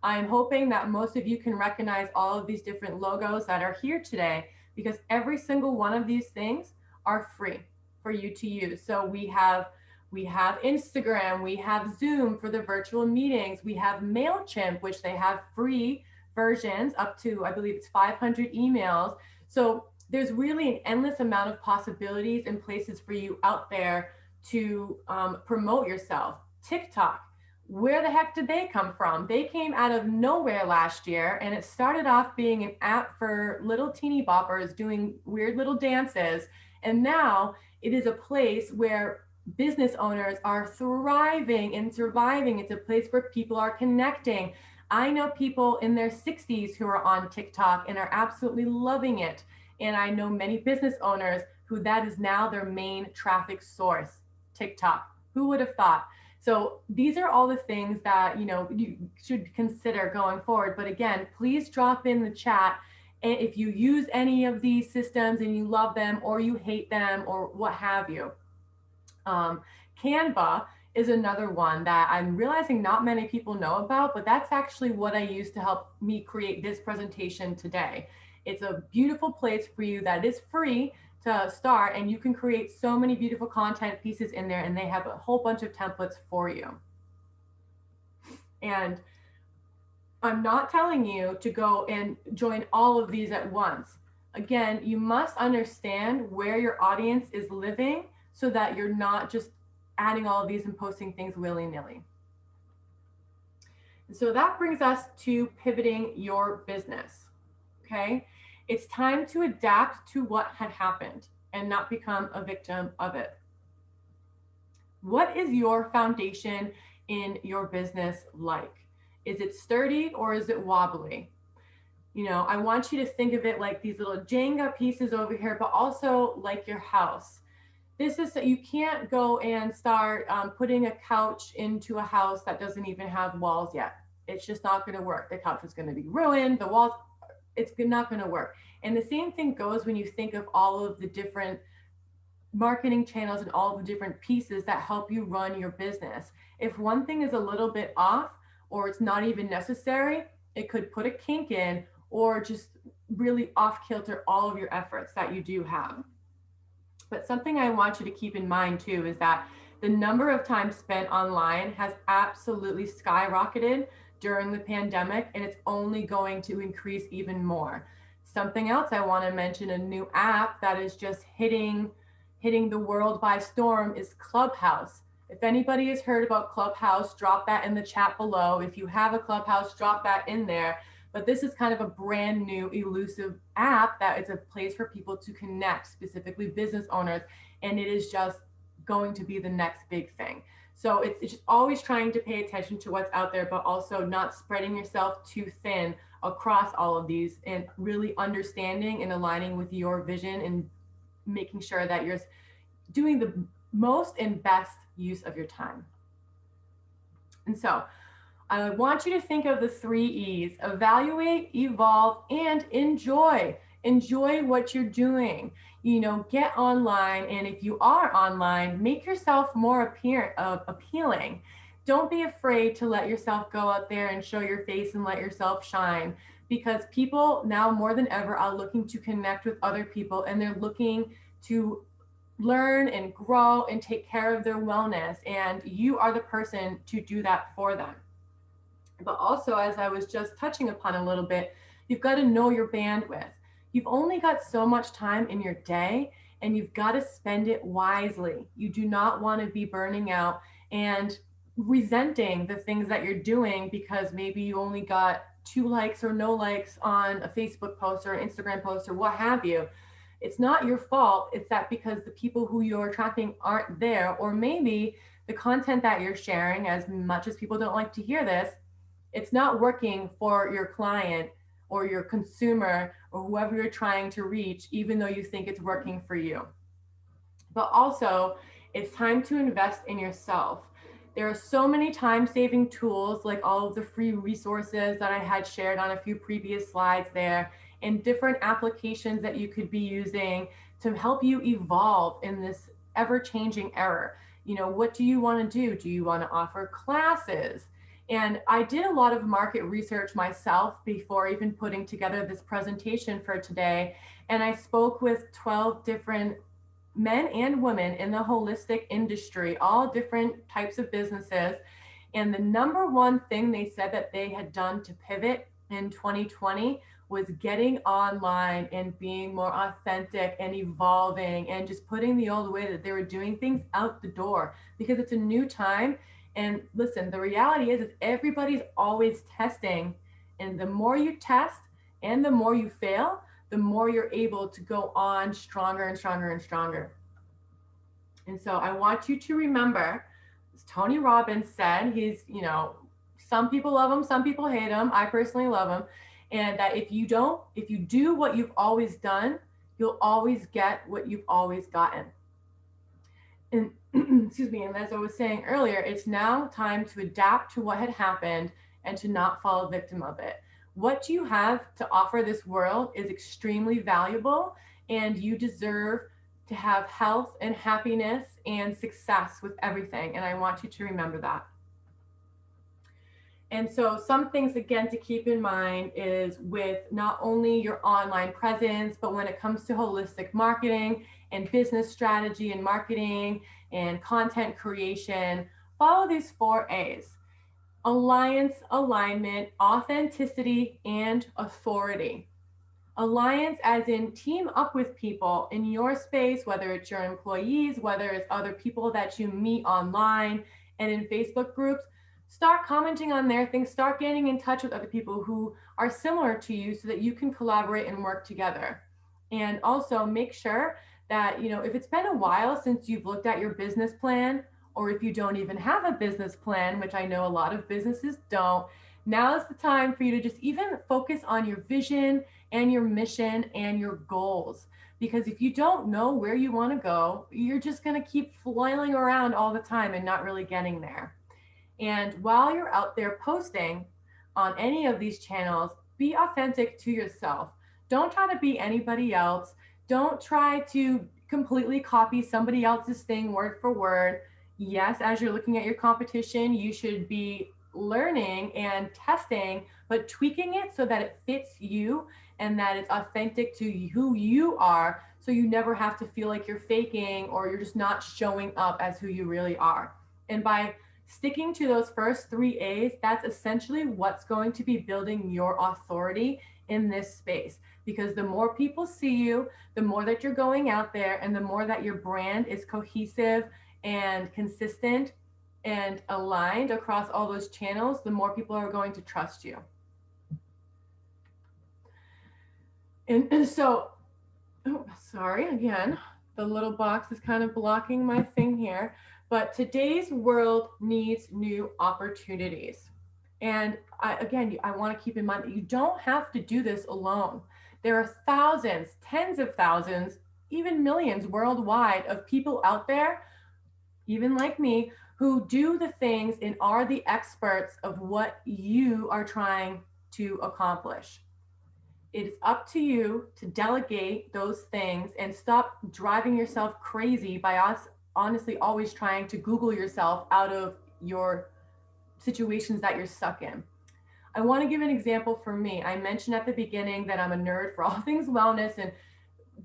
I'm hoping that most of you can recognize all of these different logos that are here today, because every single one of these things are free for you to use. So we have Instagram, we have Zoom for the virtual meetings, we have MailChimp, which they have free versions up to, I believe it's 500 emails. So there's really an endless amount of possibilities and places for you out there to promote yourself. TikTok, where the heck did they come from? They came out of nowhere last year, and it started off being an app for little teeny boppers doing weird little dances. And now it is a place where business owners are thriving and surviving. It's a place where people are connecting. I know people in their 60s who are on TikTok and are absolutely loving it. And I know many business owners who that is now their main traffic source, TikTok. Who would have thought? So these are all the things that, you should consider going forward. But again, please drop in the chat if you use any of these systems and you love them or you hate them or what have you. Canva is another one that I'm realizing not many people know about, but that's actually what I use to help me create this presentation today. It's a beautiful place for you that is free to start, and you can create so many beautiful content pieces in there, and they have a whole bunch of templates for you. And I'm not telling you to go and join all of these at once. Again, you must understand where your audience is living so that you're not just adding all of these and posting things willy-nilly. So that brings us to pivoting your business, okay? It's time to adapt to what had happened and not become a victim of it. What is your foundation in your business like? Is it sturdy or is it wobbly? I want you to think of it like these little Jenga pieces over here, but also like your house. this is, you can't go and start putting a couch into a house that doesn't even have walls yet. It's just not going to work. The couch is going to be ruined. The walls, it's not going to work. And the same thing goes when you think of all of the different marketing channels and all the different pieces that help you run your business. If one thing is a little bit off or it's not even necessary, it could put a kink in or just really off kilter all of your efforts that you do have. But something I want you to keep in mind too is that the number of time spent online has absolutely skyrocketed during the pandemic, and it's only going to increase even more. Something else I want to mention, a new app that is just hitting the world by storm, is Clubhouse. If anybody has heard about Clubhouse, drop that in the chat below. If you have a Clubhouse, drop that in there. But this is kind of a brand new elusive app that is a place for people to connect, specifically business owners, and it is just going to be the next big thing. So it's just always trying to pay attention to what's out there, but also not spreading yourself too thin across all of these, and really understanding and aligning with your vision and making sure that you're doing the most and best use of your time. And so I want you to think of the 3 E's: evaluate, evolve, and enjoy. Enjoy what you're doing. Get online. And if you are online, make yourself more appealing. Don't be afraid to let yourself go out there and show your face and let yourself shine, because people now more than ever are looking to connect with other people, and they're looking to learn and grow and take care of their wellness. And you are the person to do that for them. But also, as I was just touching upon a little bit, you've got to know your bandwidth. You've only got so much time in your day, and you've got to spend it wisely. You do not want to be burning out and resenting the things that you're doing because maybe you only got 2 likes or no likes on a Facebook post or an Instagram post or what have you. It's not your fault. It's that because the people who you're attracting aren't there, or maybe the content that you're sharing, as much as people don't like to hear this, it's not working for your client or your consumer or whoever you're trying to reach, even though you think it's working for you. But also, it's time to invest in yourself. There are so many time-saving tools, like all of the free resources that I had shared on a few previous slides there, and different applications that you could be using to help you evolve in this ever-changing era. What do you want to do? Do you want to offer classes? And I did a lot of market research myself before even putting together this presentation for today. And I spoke with 12 different men and women in the holistic industry, all different types of businesses. And the number one thing they said that they had done to pivot in 2020 was getting online and being more authentic and evolving and just putting the old way that they were doing things out the door, because it's a new time. And listen, the reality is everybody's always testing. And the more you test and the more you fail, the more you're able to go on stronger and stronger and stronger. And so I want you to remember, as Tony Robbins said, he's, some people love him, some people hate him. I personally love him. And that if you do what you've always done, you'll always get what you've always gotten. And excuse me, and as I was saying earlier, it's now time to adapt to what had happened and to not fall victim of it. What you have to offer this world is extremely valuable, and you deserve to have health and happiness and success with everything. And I want you to remember that. And so some things, again, to keep in mind is with not only your online presence, but when it comes to holistic marketing and business strategy and marketing and content creation, follow these 4 A's: alliance, alignment, authenticity, and authority. Alliance as in team up with people in your space, whether it's your employees, whether it's other people that you meet online and in Facebook groups. Start commenting on their things, start getting in touch with other people who are similar to you so that you can collaborate and work together. And also make sure that, if it's been a while since you've looked at your business plan, or if you don't even have a business plan, which I know a lot of businesses don't, Now is the time for you to just even focus on your vision and your mission and your goals. Because if you don't know where you want to go, you're just going to keep flailing around all the time and not really getting there. And while you're out there posting on any of these channels, be authentic to yourself. Don't try to be anybody else. Don't try to completely copy somebody else's thing word for word. Yes, as you're looking at your competition, you should be learning and testing, but tweaking it so that it fits you and that it's authentic to who you are, so you never have to feel like you're faking or you're just not showing up as who you really are. And by sticking to those first 3 A's, that's essentially what's going to be building your authority in this space. Because the more people see you, the more that you're going out there, and the more that your brand is cohesive and consistent and aligned across all those channels, the more people are going to trust you. And so, oh, sorry, again, the little box is kind of blocking my thing here. But today's world needs new opportunities. And I want to keep in mind that you don't have to do this alone. There are thousands, tens of thousands, even millions worldwide of people out there, even like me, who do the things and are the experts of what you are trying to accomplish. It is up to you to delegate those things and stop driving yourself crazy by honestly always trying to Google yourself out of your situations that you're stuck in. I want to give an example for me. I mentioned at the beginning that I'm a nerd for all things wellness, and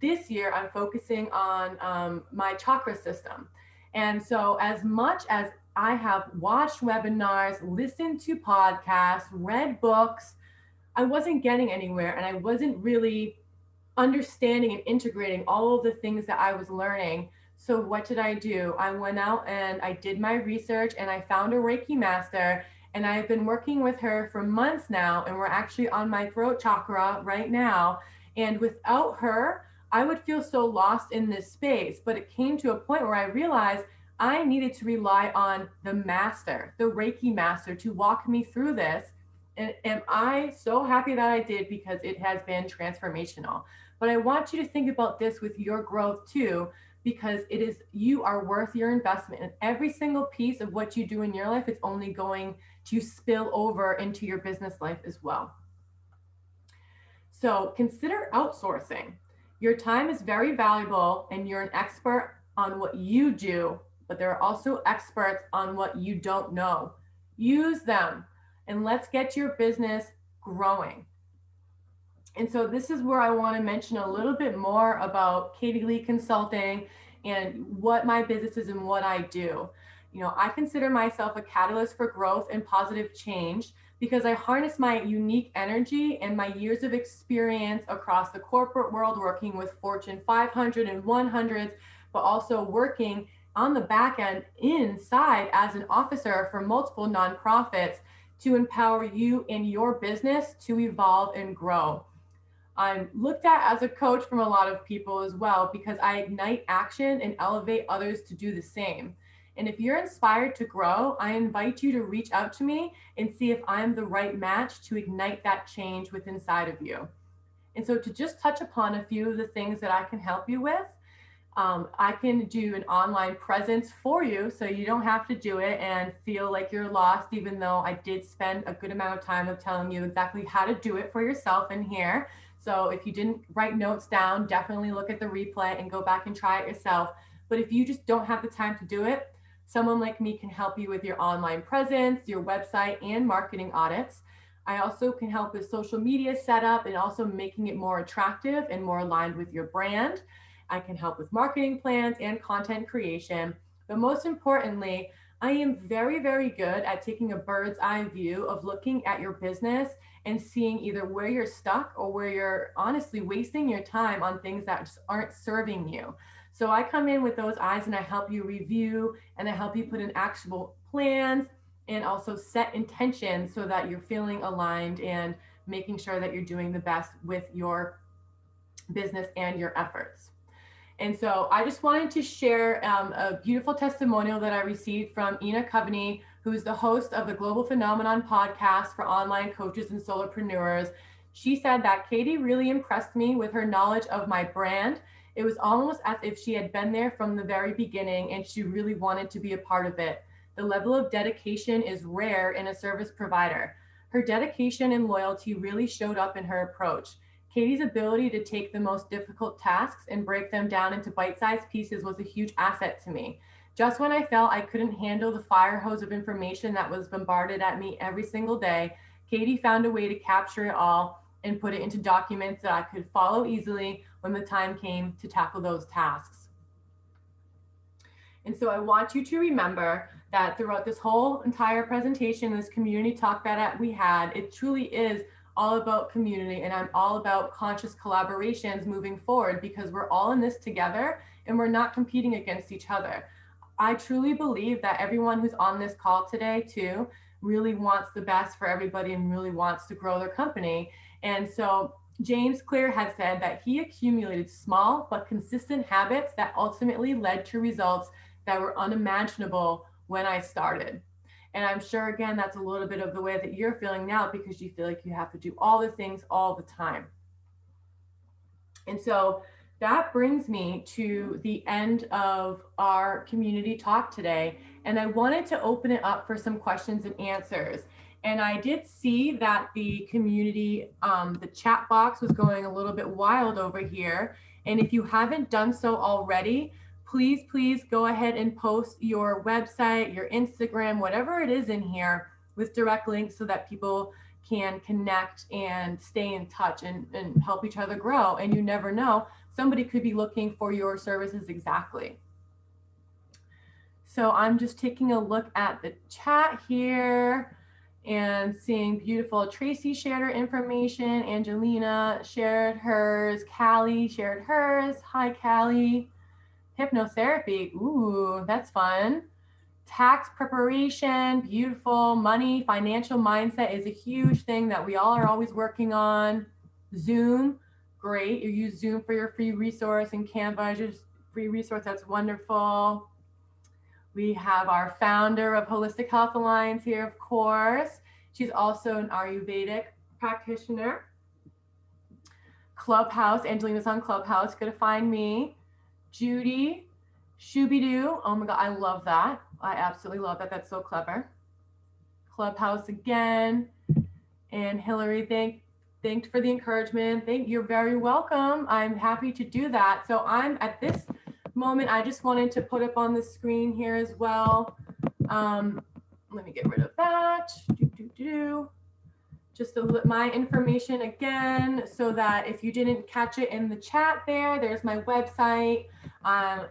this year I'm focusing on my chakra system. And so, as much as I have watched webinars, listened to podcasts, read books, I wasn't getting anywhere, and I wasn't really understanding and integrating all of the things that I was learning. So what did I do? I went out and I did my research, and I found a Reiki Master, and I've been working with her for months now, and we're actually on my throat chakra right now. And without her, I would feel so lost in this space. But it came to a point where I realized I needed to rely on the master, the Reiki Master, to walk me through this. And am I so happy that I did, because it has been transformational. But I want you to think about this with your growth too, because it is, you are worth your investment, and every single piece of what you do in your life is only going to spill over into your business life as well. So consider outsourcing. Your time is very valuable, and you're an expert on what you do, but there are also experts on what you don't know. Use them, and let's get your business growing. And so this is where I want to mention a little bit more about Katie Leigh Consulting and what my business is and what I do. You know, I consider myself a catalyst for growth and positive change, because I harness my unique energy and my years of experience across the corporate world, working with Fortune 500 and 100s, but also working on the back end inside as an officer for multiple nonprofits to empower you in your business to evolve and grow. I'm looked at as a coach from a lot of people as well, because I ignite action and elevate others to do the same. And if you're inspired to grow, I invite you to reach out to me and see if I'm the right match to ignite that change within inside of you. And so, to just touch upon a few of the things that I can help you with, I can do an online presence for you, so you don't have to do it and feel like you're lost, even though I did spend a good amount of time of telling you exactly how to do it for yourself in here. So if you didn't write notes down, definitely look at the replay and go back and try it yourself. But if you just don't have the time to do it, someone like me can help you with your online presence, your website, and marketing audits. I also can help with social media setup and also making it more attractive and more aligned with your brand. I can help with marketing plans and content creation. But most importantly, I am very, very good at taking a bird's eye view of looking at your business and seeing either where you're stuck or where you're honestly wasting your time on things that just aren't serving you. So I come in with those eyes, and I help you review, and I help you put in actual plans and also set intentions so that you're feeling aligned and making sure that you're doing the best with your business and your efforts. And so I just wanted to share a beautiful testimonial that I received from Ina Coveney who is the host of the Global Phenomenon podcast for online coaches and solopreneurs. She said that Katie really impressed me with her knowledge of my brand. It was almost as if she had been there from the very beginning and she really wanted to be a part of it. The level of dedication is rare in a service provider. Her dedication and loyalty really showed up in her approach. Katie's ability to take the most difficult tasks and break them down into bite-sized pieces was a huge asset to me. Just when I felt I couldn't handle the fire hose of information that was bombarded at me every single day, Katie found a way to capture it all and put it into documents that I could follow easily when the time came to tackle those tasks. And so I want you to remember that throughout this whole entire presentation, this community talk that we had, it truly is all about community, and I'm all about conscious collaborations moving forward because we're all in this together and we're not competing against each other. I truly believe that everyone who's on this call today too really wants the best for everybody and really wants to grow their company. And so James Clear had said that he accumulated small but consistent habits that ultimately led to results that were unimaginable when I started. And I'm sure, again, that's a little bit of the way that you're feeling now because you feel like you have to do all the things all the time. And so that brings me to the end of our community talk today. And I wanted to open it up for some questions and answers. And I did see that the community, the chat box was going a little bit wild over here. And if you haven't done so already, please go ahead and post your website, your Instagram, whatever it is in here with direct links so that people can connect and stay in touch and help each other grow. And you never know, somebody could be looking for your services exactly. So I'm just taking a look at the chat here and seeing beautiful Tracy shared her information. Angelina shared hers. Callie shared hers. Hi, Callie. Hypnotherapy, ooh, that's fun. Tax preparation, beautiful. Money, financial mindset is a huge thing that we all are always working on. Zoom, great. You use Zoom for your free resource, and Canva is your free resource. That's wonderful. We have our founder of Wholistic Health Alliance here, of course. She's also an Ayurvedic practitioner. Clubhouse, Angelina's on Clubhouse. Go to find me. Judy, Shooby-Doo. Oh my God, I love that. I absolutely love that. That's so clever. Clubhouse again. And Hillary, thanked for the encouragement. You're very welcome. I'm happy to do that. So I'm at this moment, I just wanted to put up on the screen here as well. Let me get rid of that. Just my information again, so that if you didn't catch it in the chat there's my website.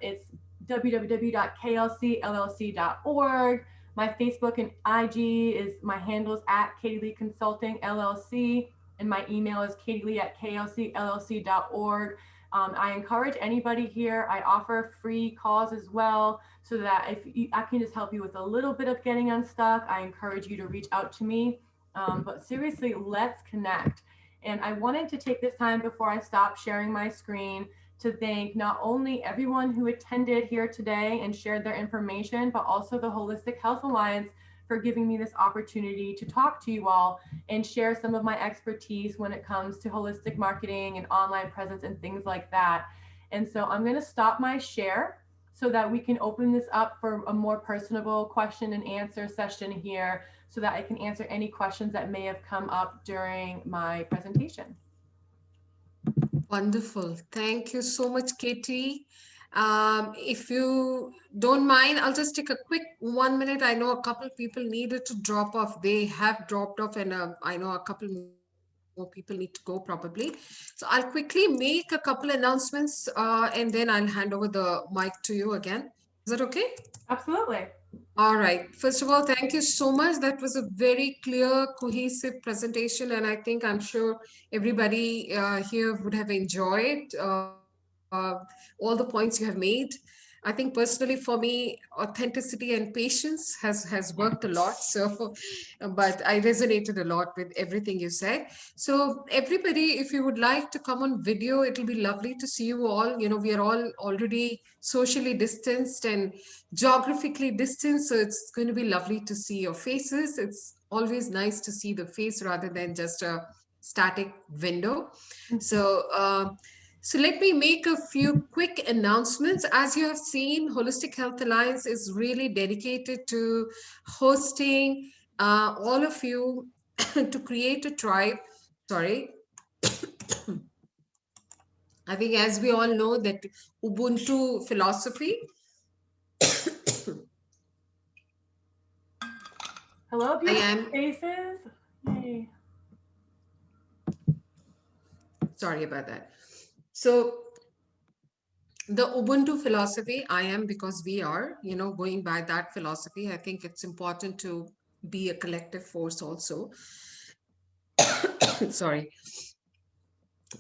It's www.klcllc.org. My Facebook and IG is, my handle is at Katie Leigh Consulting LLC, and my email is katielee@klcllc.org. I encourage anybody here, I offer free calls as well, so that if I can just help you with a little bit of getting unstuck, I encourage you to reach out to me. But seriously, let's connect. And I wanted to take this time before I stop sharing my screen to thank not only everyone who attended here today and shared their information, but also the Wholistic Health Alliance for giving me this opportunity to talk to you all and share some of my expertise when it comes to holistic marketing and online presence and things like that. And so I'm going to stop my share so that we can open this up for a more personable question and answer session here, so that I can answer any questions that may have come up during my presentation. Wonderful. Thank you so much, Katie. If you don't mind, I'll just take a quick 1 minute. I know a couple of people needed to drop off. They have dropped off, and I know a couple more people need to go probably. So I'll quickly make a couple announcements, and then I'll hand over the mic to you again. Is that okay? Absolutely. All right. First of all, thank you so much. That was a very clear, cohesive presentation, and I'm sure everybody here would have enjoyed all the points you have made. I think personally for me, authenticity and patience has worked a lot. So, but I resonated a lot with everything you said. So, everybody, if you would like to come on video, it'll be lovely to see you all. We are all already socially distanced and geographically distanced, so it's going to be lovely to see your faces. It's always nice to see the face rather than just a static window. So, so let me make a few quick announcements. As you have seen, Holistic Health Alliance is really dedicated to hosting all of you to create a tribe. Sorry, I think as we all know that Ubuntu philosophy. Hello, I beautiful am faces. Yay. sorry about that. So the Ubuntu philosophy, I am because we are, going by that philosophy. I think it's important to be a collective force also. Sorry,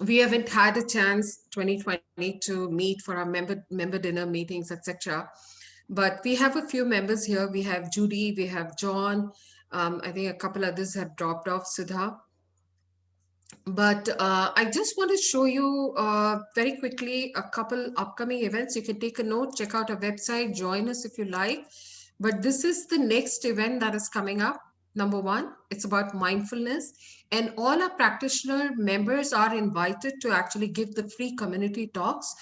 we haven't had a chance 2020 to meet for our member dinner meetings, etc. But we have a few members here. We have Judy, we have John. I think a couple others have dropped off, Sudha. But I just want to show you very quickly a couple upcoming events. You can take a note, check out our website, join us if you like. But this is the next event that is coming up. Number one, it's about mindfulness. And all our practitioner members are invited to actually give the free community talks.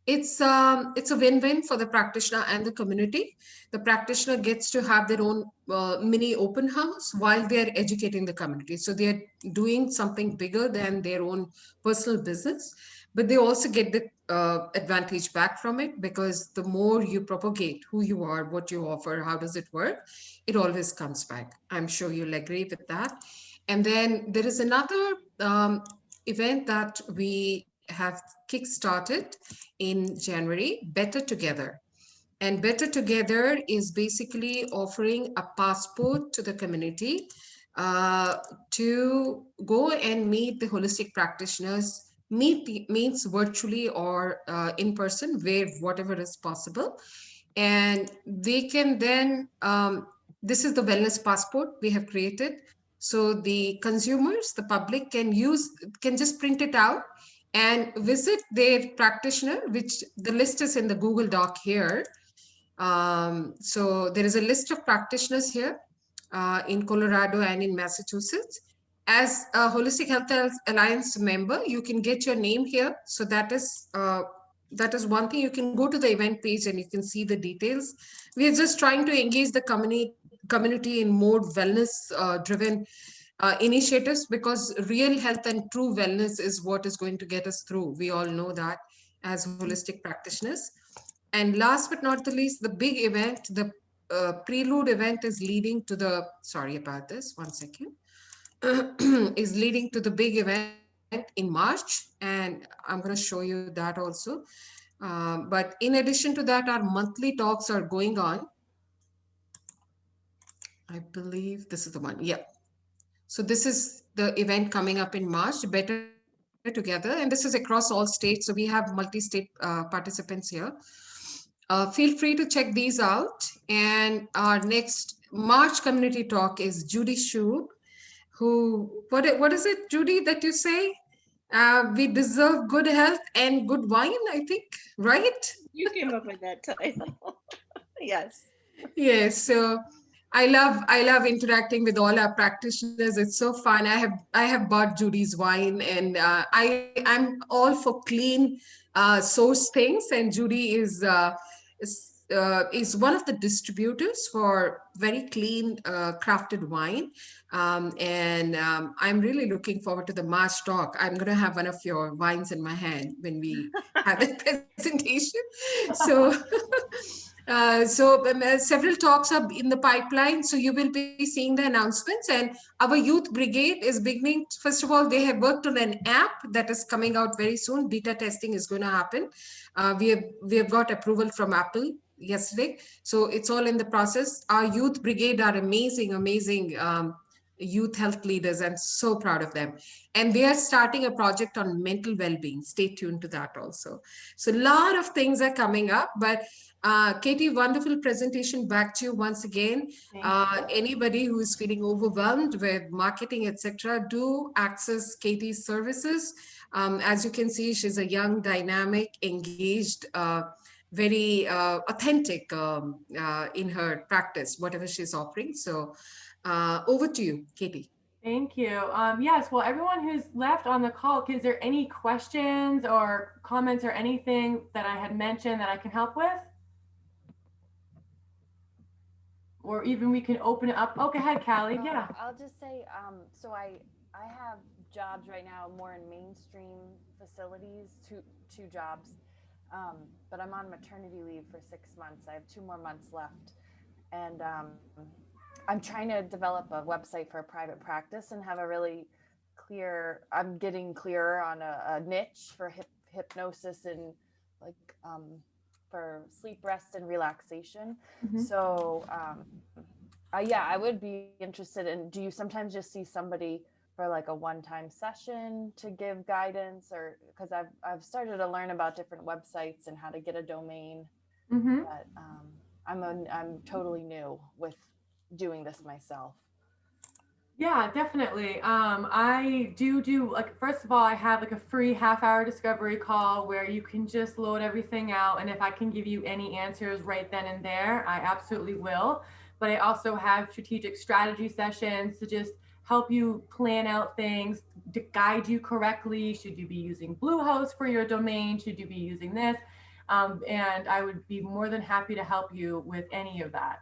It's a win-win for the practitioner and the community. The practitioner gets to have their own mini open house while they're educating the community. So they're doing something bigger than their own personal business, but they also get the advantage back from it, because the more you propagate who you are, what you offer, how does it work, it always comes back. I'm sure you'll agree with that. And then there is another event that we have kickstarted in January, Better Together. And Better Together is basically offering a passport to the community to go and meet the holistic practitioners, meets virtually or in person, where whatever is possible. And they can then, this is the wellness passport we have created. So the consumers, the public can just print it out and visit their practitioner, which the list is in the Google Doc here. So there is a list of practitioners here in Colorado and in Massachusetts. As a Holistic Health Alliance member, you can get your name here. So that is one thing. You can go to the event page and you can see the details. We are just trying to engage the community in more wellness driven initiatives, because real health and true wellness is what is going to get us through. We all know that as holistic practitioners. And last but not the least, the big event, the prelude event is leading to the, sorry about this, one second, is leading to the big event in March. And I'm going to show you that also. But in addition to that, our monthly talks are going on. I believe this is the one. Yeah. So this is the event coming up in March, Better Together, and this is across all states. So we have multi-state participants here. Feel free to check these out. And our next March community talk is Judy Shub, who, what is it, Judy, that you say? We deserve good health and good wine, I think, right? You came up with that title. Yes. Yes. So I love interacting with all our practitioners. It's so fun. I have bought Judy's wine, and I'm all for clean source things. And Judy is one of the distributors for very clean crafted wine. And I'm really looking forward to the March talk. I'm going to have one of your wines in my hand when we have that presentation. So several talks are in the pipeline, so you will be seeing the announcements. And our youth brigade is beginning. First of all, they have worked on an app that is coming out very soon. Beta testing is going to happen. We have got approval from Apple yesterday, so it's all in the process. Our youth brigade are amazing youth health leaders, and so proud of them. And they are starting a project on mental well-being. Stay tuned to that also. So a lot of things are coming up, but Katie, wonderful presentation. Back to you once again. Thank you. Anybody who is feeling overwhelmed with marketing, etc., do access Katie's services. As you can see, she's a young, dynamic, engaged, very authentic in her practice, whatever she's offering. So over to you, Katie. Thank you. Yes, well, everyone who's left on the call, is there any questions or comments or anything that I had mentioned that I can help with? Or even we can open it up. Oh, go ahead, Callie. Yeah. I'll just say, so I have jobs right now more in mainstream facilities, two jobs, but I'm on maternity leave for 6 months. I have 2 more months left, and I'm trying to develop a website for a private practice and have a really clear. I'm getting clearer on a niche for hypnosis and like for sleep, rest, and relaxation. Mm-hmm. So yeah, I would be interested in, do you sometimes just see somebody for like a one-time session to give guidance, or because I've started to learn about different websites and how to get a domain, Mm-hmm. but I'm totally new with doing this myself. Yeah, definitely. I do like, first of all, I have like a free half-hour discovery call where you can just load everything out. And if I can give you any answers right then and there, I absolutely will. But I also have strategic strategy sessions to just help you plan out things, to guide you correctly. Should you be using Bluehost for your domain? Should you be using this? And I would be more than happy to help you with any of that.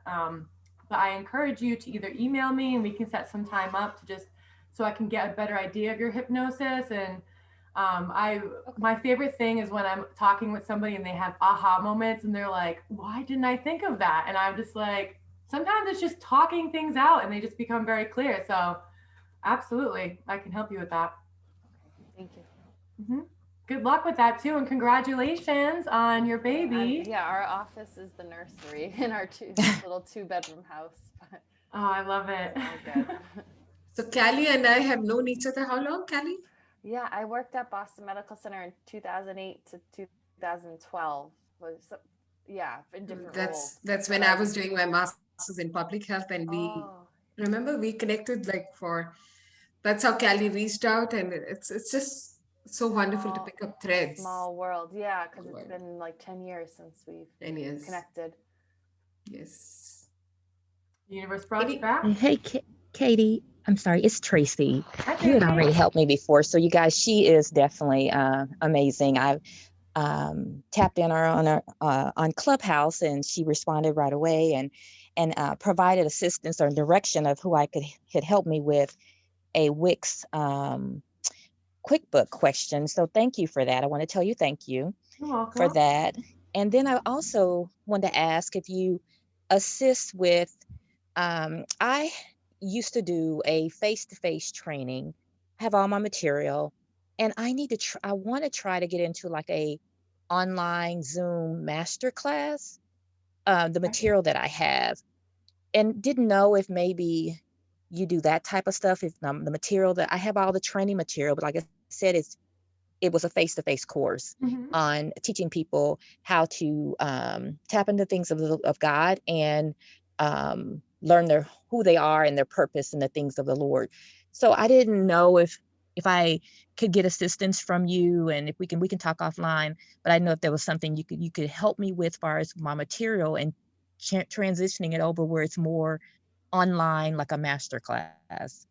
But I encourage you to either email me and we can set some time up to just so I can get a better idea of your hypnosis. And my favorite thing is when I'm talking with somebody and they have aha moments and they're like, why didn't I think of that? And I'm just like, sometimes it's just talking things out and they just become very clear. So absolutely, I can help you with that. Thank you. Mm-hmm. Good luck with that too, and congratulations on your baby. Yeah, our office is the nursery in our little 2-bedroom house. Oh, I love it. All good. So Callie and I have known each other how long, Callie? Yeah, I worked at Boston Medical Center in 2008 to 2012. In different roles. That's when I was doing my master's in public health, and we remember we connected like for. That's how Callie reached out, and it's just so wonderful to pick up threads. Small world, yeah, because it's been like 10 years since we've 10 years connected. Yes. Universe brought you back. Hey, Katie. I'm sorry, it's Tracy. Hi, You had already helped me before. So you guys, she is definitely amazing. I've tapped in her on Clubhouse, and she responded right away and provided assistance or direction of who I could help me with a Wix QuickBook question. So thank you for that. I want to tell you thank you for that. And then I also want to ask if you assist with, I used to do a face-to-face training, have all my material, and I want to try to get into like a online Zoom masterclass, the material that I have, and didn't know if maybe you do that type of stuff. If the material that I have, all the training material, but like I said, it was a face-to-face course on teaching people how to tap into things of God and learn who they are and their purpose and the things of the Lord. So I didn't know if I could get assistance from you, and if we can talk offline. But I know if there was something you could help me with as far as my material and transitioning it over where it's more online, like a master class.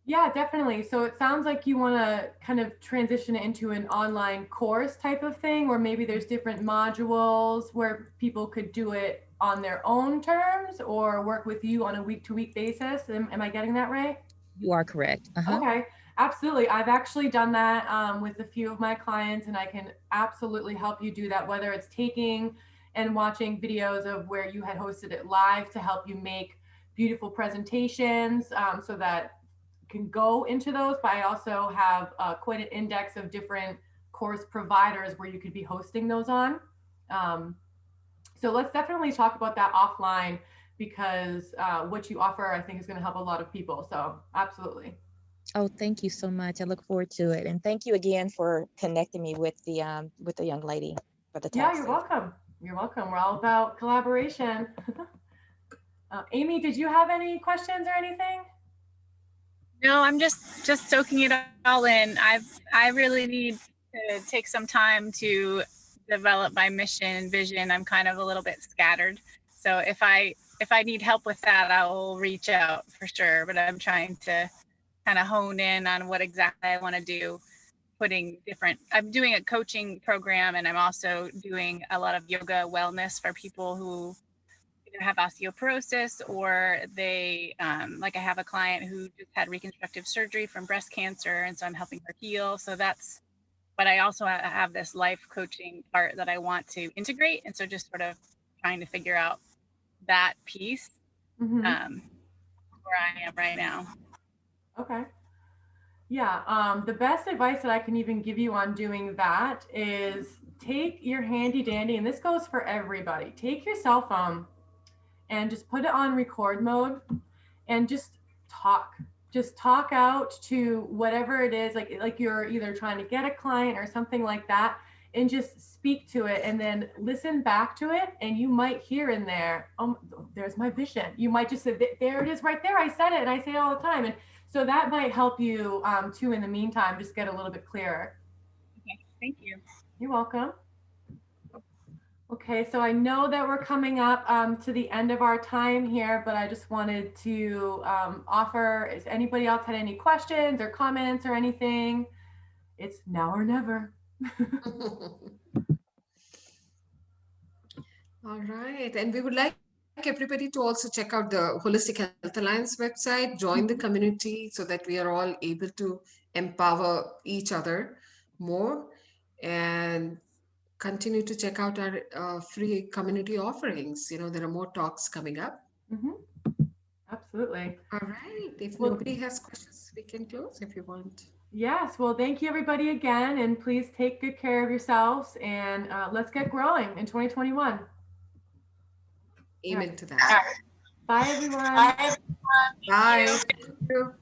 Yeah, definitely. So it sounds like you want to kind of transition it into an online course type of thing, or maybe there's different modules where people could do it on their own terms or work with you on a week-to-week basis. Am I getting that right? You are correct. Okay, absolutely. I've actually done that with a few of my clients, and I can absolutely help you do that, whether it's taking and watching videos of where you had hosted it live to help you make beautiful presentations so that can go into those, but I also have quite an index of different course providers where you could be hosting those on. So let's definitely talk about that offline. because what you offer, I think, is going to help a lot of people. So absolutely. Oh, thank you so much. I look forward to it. And thank you again for connecting me with the young lady for the Yeah, tax. you're welcome. You're welcome. We're all about collaboration. Amy, did you have any questions or anything? No, I'm just soaking it all in. I really need to take some time to develop my mission and vision. I'm kind of a little bit scattered. So if I need help with that, I will reach out for sure. But I'm trying to kind of hone in on what exactly I want to do. I'm doing a coaching program, and I'm also doing a lot of yoga wellness for people who either have osteoporosis or they like I have a client who just had reconstructive surgery from breast cancer, and so I'm helping her heal. So that's, but I also have this life coaching part that I want to integrate, and so just sort of trying to figure out that piece where I am right now. Okay. Yeah, the best advice that I can even give you on doing that is take your handy dandy, and this goes for everybody. Take your cell phone and just put it on record mode and just talk. Just talk out to whatever it is, like you're either trying to get a client or something like that, and just speak to it and then listen back to it. And you might hear in there, oh, there's my vision. You might just say, there it is right there. I said it, and I say it all the time. And so that might help you too, in the meantime, just get a little bit clearer. Okay, thank you. You're welcome. Okay, so I know that we're coming up to the end of our time here, but I just wanted to offer, if anybody else had any questions or comments or anything, it's now or never. All right. And we would like everybody to also check out the Wholistic Health Alliance website, join the community so that we are all able to empower each other more, and continue to check out our free community offerings. You know, there are more talks coming up. Absolutely. All right. If Well, nobody has questions, we can close if you want. yes. Well, thank you everybody again. And please take good care of yourselves, and let's get growing in 2021. Amen to that. Bye, everyone. Bye. Thank you.